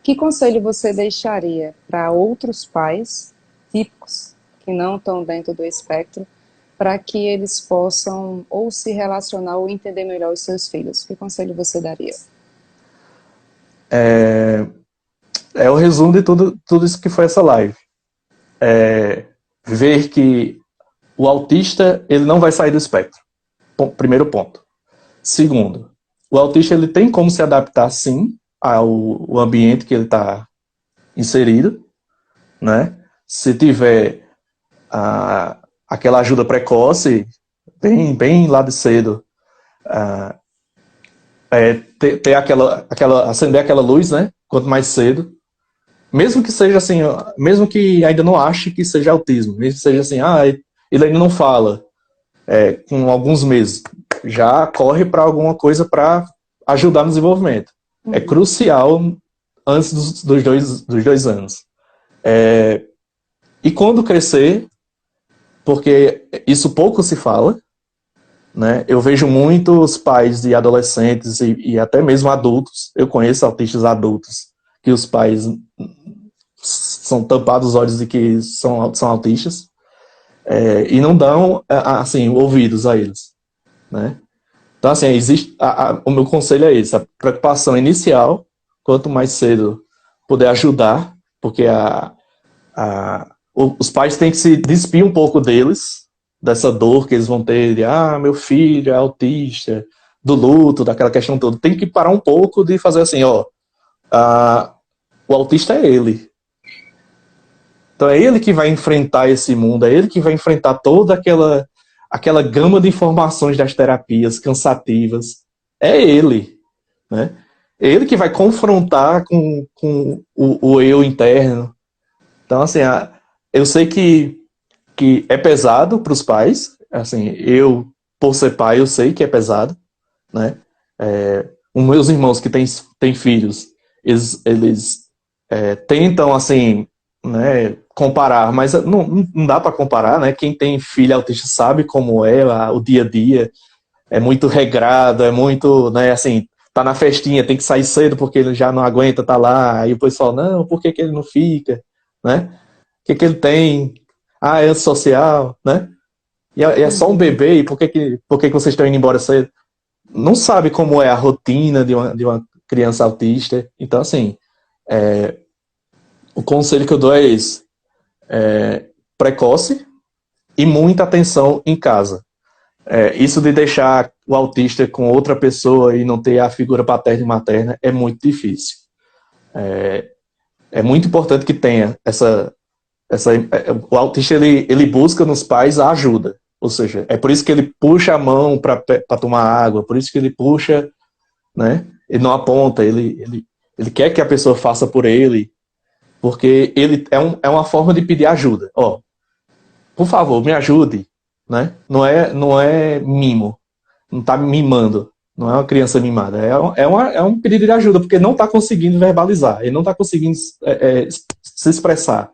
Que conselho você deixaria para outros pais típicos que não estão dentro do espectro, para que eles possam ou se relacionar ou entender melhor os seus filhos? Que conselho você daria? É o resumo de tudo isso que foi essa live. Ver que o autista ele não vai sair do espectro. Primeiro ponto. Segundo, o autista ele tem como se adaptar sim ao ambiente que ele está inserido, né? Se tiver aquela ajuda precoce, bem lá de cedo, ter acender aquela luz, né? Quanto mais cedo, mesmo que seja assim, mesmo que ainda não ache que seja autismo, mesmo que seja assim, ele ainda não fala, com alguns meses, já corre para alguma coisa para ajudar no desenvolvimento. É crucial antes dos 2 anos. E quando crescer, porque isso pouco se fala, né? Eu vejo muitos pais de adolescentes e até mesmo adultos, eu conheço autistas adultos, que os pais são tampados os olhos de que são autistas, e não dão assim, ouvidos a eles, né? Então, assim, o meu conselho é esse, a preocupação inicial, quanto mais cedo puder ajudar, porque os pais têm que se despir um pouco deles, dessa dor que eles vão ter, de, meu filho é autista, do luto, daquela questão toda. Tem que parar um pouco de fazer assim, o autista é ele. Então é ele que vai enfrentar esse mundo, é ele que vai enfrentar toda aquela gama de informações das terapias cansativas. É ele, né? É ele que vai confrontar com o eu interno. Então, assim, eu sei que é pesado para os pais. Assim, eu, por ser pai, eu sei que é pesado, né? Os meus irmãos que têm filhos, eles tentam, assim, né, comparar, mas não dá para comparar, né? Quem tem filho autista sabe como é o dia a dia. É muito regrado, é muito, né, assim, tá na festinha, tem que sair cedo porque ele já não aguenta tá lá. Aí o pessoal, não, por que ele não fica, né? O que ele tem? É antissocial, né? E é só um bebê, e por que vocês estão indo embora cedo? Não sabe como é a rotina de uma criança autista. Então, assim, o conselho que eu dou é esse. Precoce e muita atenção em casa. Isso de deixar o autista com outra pessoa e não ter a figura paterna e materna é muito difícil. É muito importante que tenha o autista ele busca nos pais a ajuda, ou seja, é por isso que ele puxa a mão para tomar água, por isso que ele puxa, né? Ele não aponta, ele quer que a pessoa faça por ele, porque ele é uma forma de pedir ajuda. Por favor, me ajude, né? Não é mimo, não está mimando, não é uma criança mimada, é um pedido de ajuda, porque não está conseguindo verbalizar, ele não está conseguindo se expressar.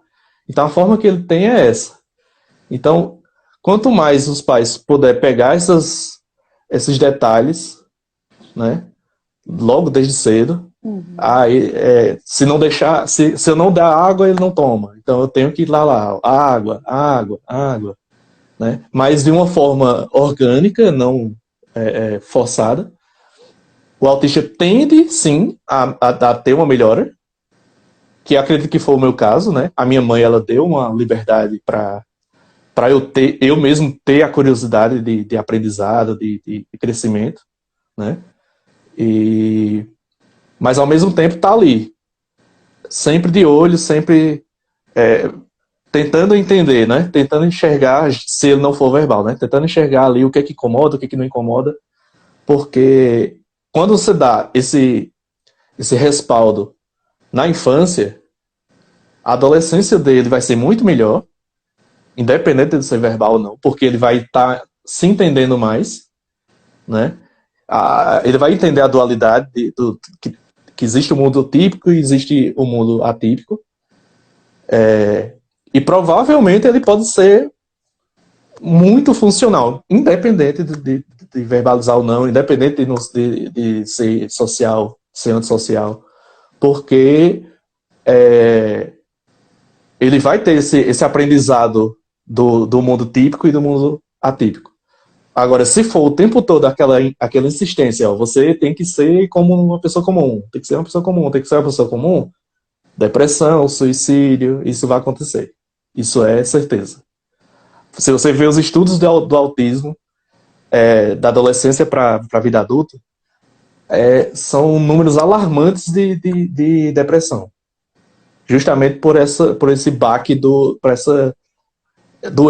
Então a forma que ele tem é essa. Então, quanto mais os pais puderem pegar esses detalhes, né, logo desde cedo, se não deixar, se eu não dar água, ele não toma. Então eu tenho que ir lá, água, né? Mas de uma forma orgânica, não forçada. O autista tende, sim, a ter uma melhora, que acredito que foi o meu caso, né? A minha mãe, ela deu uma liberdade para eu mesmo ter a curiosidade de aprendizado, de crescimento, né? Mas ao mesmo tempo tá ali, sempre de olho, sempre tentando entender, né? Tentando enxergar, se ele não for verbal, né? Tentando enxergar ali o que é que incomoda, o que é que não incomoda, porque quando você dá esse respaldo na infância, a adolescência dele vai ser muito melhor, independente de ser verbal ou não, porque ele vai estar se entendendo mais, né? Ele vai entender a dualidade que existe o mundo típico e existe o mundo atípico. E provavelmente ele pode ser muito funcional, independente de verbalizar ou não, independente de ser social, ser antissocial, porque ele vai ter esse aprendizado do mundo típico e do mundo atípico. Agora, se for o tempo todo aquela insistência, ó, você tem que ser como uma pessoa comum, tem que ser uma pessoa comum, tem que ser uma pessoa comum, depressão, suicídio, isso vai acontecer. Isso é certeza. Se você vê os estudos do autismo, da adolescência para a vida adulta, são números alarmantes de depressão. Justamente por esse baque do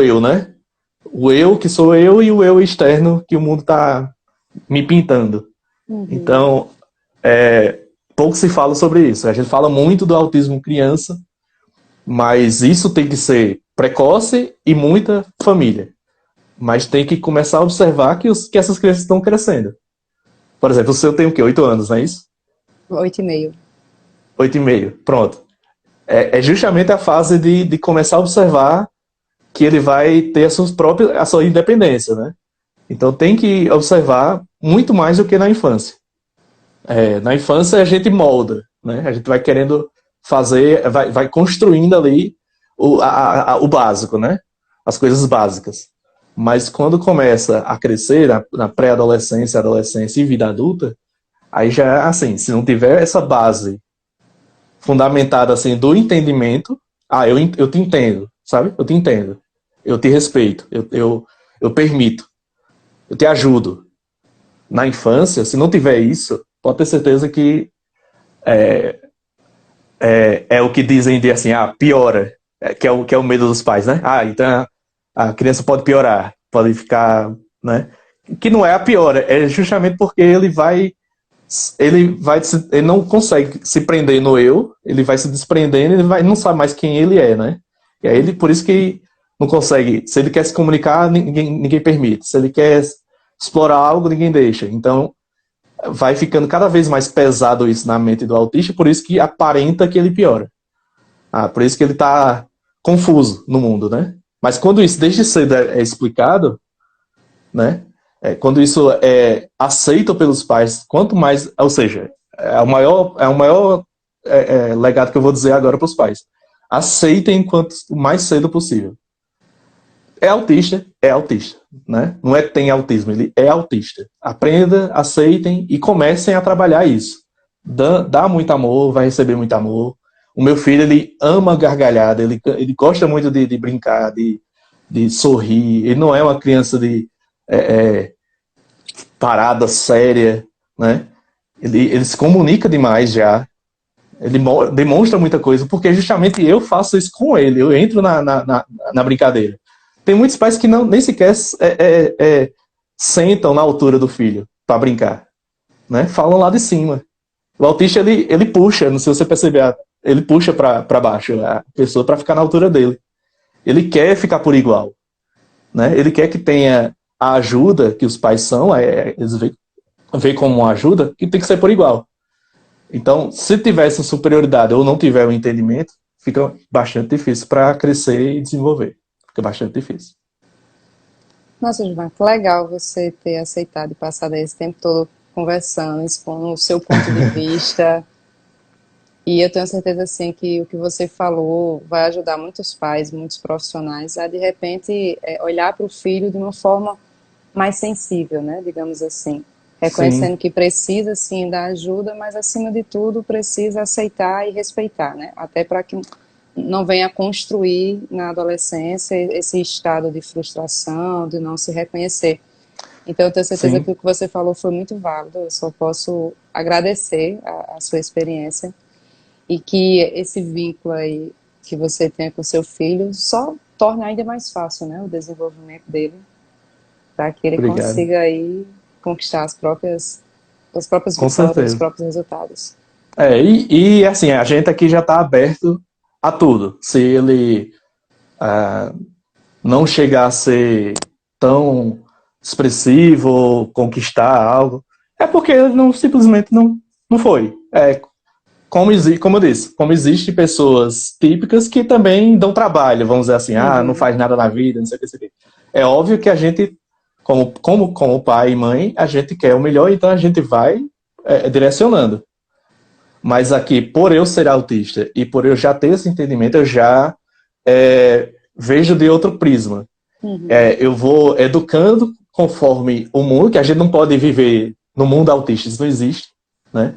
eu, né? O eu, que sou eu, e o eu externo, que o mundo está me pintando. Uhum. Então, pouco se fala sobre isso. A gente fala muito do autismo criança, mas isso tem que ser precoce e muita família. Mas tem que começar a observar que essas crianças estão crescendo. Por exemplo, o seu tem o quê? 8 anos, não é isso? 8,5. 8,5, pronto. É justamente a fase de começar a observar que ele vai ter a sua independência, né? Então tem que observar muito mais do que na infância. Na infância a gente molda, né? A gente vai querendo fazer, vai construindo ali o básico, né? As coisas básicas. Mas quando começa a crescer, na pré-adolescência, adolescência e vida adulta, aí já é assim, se não tiver essa base fundamentada assim do entendimento, eu te entendo, sabe? Eu te entendo, eu te respeito, eu permito, eu te ajudo. Na infância, se não tiver isso, pode ter certeza que é o que dizem de assim, piora, que é o medo dos pais, né? Então a criança pode piorar, pode ficar, né? Que não é a piora, é justamente porque ele não consegue se prender no eu, ele vai se desprendendo, ele não sabe mais quem ele é, né? E aí por isso que não consegue, se ele quer se comunicar, ninguém permite, se ele quer explorar algo, ninguém deixa. Então vai ficando cada vez mais pesado isso na mente do autista, por isso que aparenta que ele piora. Por isso que ele está confuso no mundo, né? Mas quando isso desde cedo é explicado, né? Quando isso é aceito pelos pais, quanto mais, ou seja, é o maior legado que eu vou dizer agora para os pais. Aceitem quanto mais cedo possível. É autista, né? Não é que tem autismo, ele é autista. Aprenda, aceitem e comecem a trabalhar isso. Dá muito amor, vai receber muito amor. O meu filho, ele ama gargalhada, ele gosta muito de brincar, de sorrir. Ele não é uma criança parada, séria, né? Ele se comunica demais já. Ele demonstra muita coisa, porque justamente eu faço isso com ele. Eu entro na brincadeira. Tem muitos pais que nem sequer sentam na altura do filho para brincar, né? Falam lá de cima. O autista, ele puxa, não sei se você perceber, ele puxa para baixo a pessoa para ficar na altura dele. Ele quer ficar por igual, né? Ele quer que tenha a ajuda que os pais são, eles veem como uma ajuda, que tem que ser por igual. Então, se tivesse superioridade ou não tiver o entendimento, fica bastante difícil para crescer e desenvolver. Fica bastante difícil. Nossa, Gilmar, que legal você ter aceitado e passado esse tempo todo conversando, expondo o seu ponto de vista. E eu tenho certeza, assim, que o que você falou vai ajudar muitos pais, muitos profissionais a, de repente, olhar para o filho de uma forma mais sensível, né? Digamos assim. Reconhecendo que precisa, sim, da ajuda, mas, acima de tudo, precisa aceitar e respeitar, né? Até para que não venha construir na adolescência esse estado de frustração, de não se reconhecer. Então, eu tenho certeza que o que você falou foi muito válido. Eu só posso agradecer a sua experiência e que esse vínculo aí que você tem com seu filho só torne ainda mais fácil, né, o desenvolvimento dele, para que ele consiga aí conquistar as próprias vitórias, os próprios resultados. E assim, a gente aqui já está aberto a tudo. Se ele não chegar a ser tão expressivo ou conquistar algo, é porque ele simplesmente não foi. Como eu disse, como existem pessoas típicas que também dão trabalho, vamos dizer assim, não faz nada na vida, não sei o que. É óbvio que a gente, como pai e mãe, a gente quer o melhor, então a gente vai direcionando. Mas aqui, por eu ser autista e por eu já ter esse entendimento, eu já vejo de outro prisma. Eu vou educando conforme o mundo, que a gente não pode viver no mundo autista, isso não existe, né?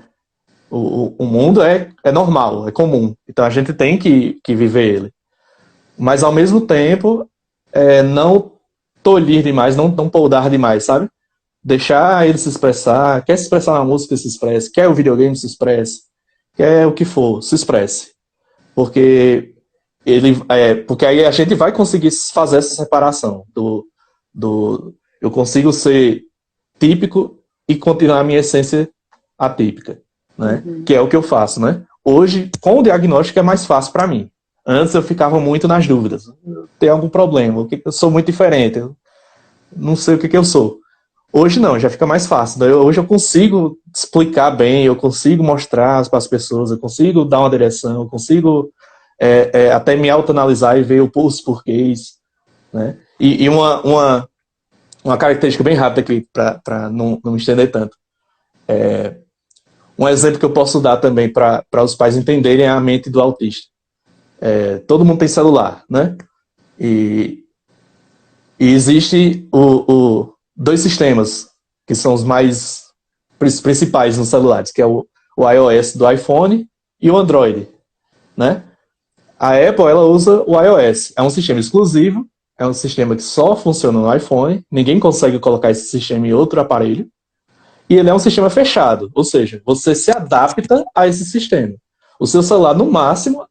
O mundo é normal, é comum, então a gente tem que viver ele. Mas ao mesmo tempo, não tolir demais, não poldar demais, sabe? Deixar ele se expressar, quer se expressar na música, se expresse, quer o videogame, se expresse, quer o que for, se expresse. Porque porque aí a gente vai conseguir fazer essa separação eu consigo ser típico e continuar a minha essência atípica, né? Que é o que eu faço, né? Hoje, com o diagnóstico é mais fácil para mim. Antes eu ficava muito nas dúvidas. Tem algum problema? Eu sou muito diferente. Eu não sei o que eu sou. Hoje não, já fica mais fácil. Hoje eu consigo explicar bem, eu consigo mostrar para as pessoas, eu consigo dar uma direção, eu consigo até me autoanalisar e ver os porquês, né? E uma característica bem rápida aqui, para não me estender tanto. Um exemplo que eu posso dar também para os pais entenderem a mente do autista. Todo mundo tem celular, né? E existe dois sistemas que são os mais principais nos celulares, que é o iOS do iPhone e o Android, né? A Apple, ela usa o iOS. É um sistema exclusivo, é um sistema que só funciona no iPhone, ninguém consegue colocar esse sistema em outro aparelho, e ele é um sistema fechado, ou seja, você se adapta a esse sistema. O seu celular, no máximo,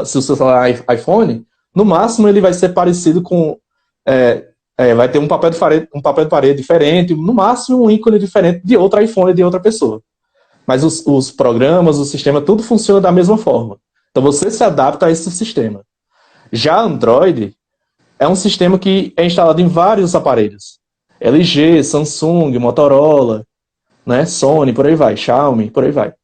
se o seu celular é iPhone, no máximo ele vai ser parecido com... vai ter um papel de parede diferente, no máximo um ícone diferente de outro iPhone de outra pessoa. Mas os programas, o sistema, tudo funciona da mesma forma. Então você se adapta a esse sistema. Já Android é um sistema que é instalado em vários aparelhos. LG, Samsung, Motorola, né, Sony, por aí vai, Xiaomi, por aí vai.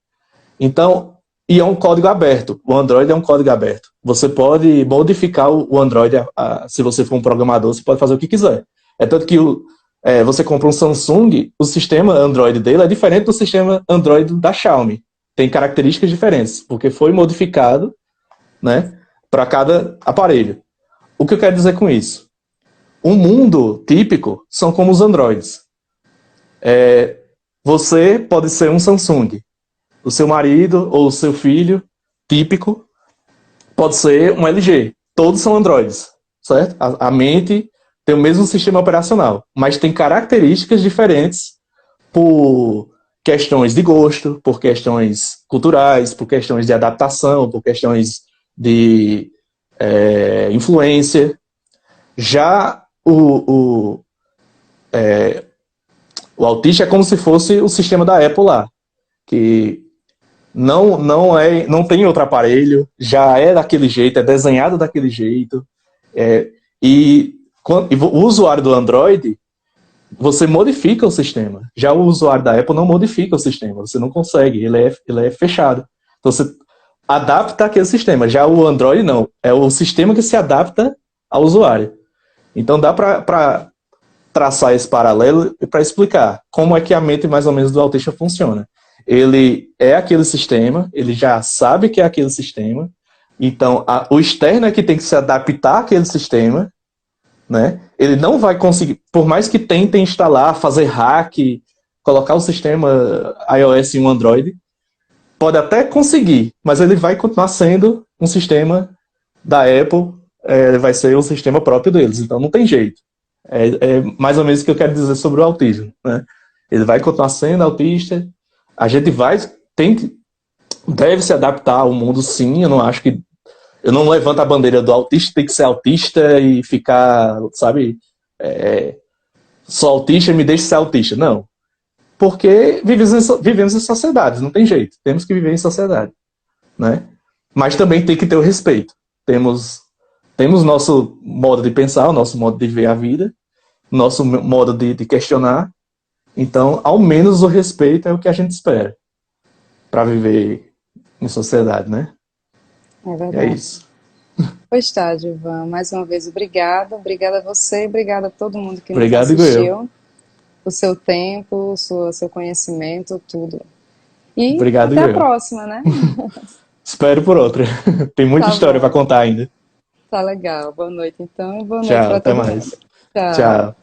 Então, e é um código aberto. O Android é um código aberto. Você pode modificar o Android, se você for um programador, você pode fazer o que quiser. É tanto que você compra um Samsung, o sistema Android dele é diferente do sistema Android da Xiaomi. Tem características diferentes, porque foi modificado, né, para cada aparelho. O que eu quero dizer com isso? Um mundo típico são como os Androids. Você pode ser um Samsung. O seu marido ou o seu filho, típico, pode ser um LG. Todos são Androids, certo? A mente tem o mesmo sistema operacional, mas tem características diferentes por questões de gosto, por questões culturais, por questões de adaptação, por questões de influência. Já o autista é como se fosse o sistema da Apple lá, que não tem outro aparelho, já é daquele jeito, é desenhado daquele jeito. E o usuário do Android, você modifica o sistema. Já o usuário da Apple não modifica o sistema, você não consegue, ele é fechado. Então você adapta aquele sistema. Já o Android não, é o sistema que se adapta ao usuário. Então dá para traçar esse paralelo e para explicar como é que a mente mais ou menos do autista funciona. Ele é aquele sistema, ele já sabe que é aquele sistema, então o externo é que tem que se adaptar àquele sistema, né? Ele não vai conseguir, por mais que tente instalar, fazer hack, colocar o sistema iOS em um Android, pode até conseguir, mas ele vai continuar sendo um sistema da Apple, vai ser o sistema próprio deles, então não tem jeito. É mais ou menos o que eu quero dizer sobre o autismo, né? Ele vai continuar sendo autista, a gente deve se adaptar ao mundo, sim. Eu não levanto a bandeira do autista tem que ser autista e ficar, sabe, sou autista e me deixe ser autista. Não. Porque vivemos em sociedades, não tem jeito. Temos que viver em sociedade, né? Mas também tem que ter o respeito. Temos nosso modo de pensar, o nosso modo de ver a vida, nosso modo de questionar. Então, ao menos o respeito é o que a gente espera para viver em sociedade, né? É verdade. É isso. Pois tá, Gilvan. Mais uma vez, obrigada. Obrigada a você, obrigada a todo mundo que nos Obrigado, Iguel. assistiu. O seu tempo, seu conhecimento, tudo. E Obrigado, até a eu. próxima, né? Espero por outra. Tem muita Tá história para bom, contar ainda. tá legal. Boa noite então e boa noite Tchau, para até todo mundo. mais. Tchau. Tchau.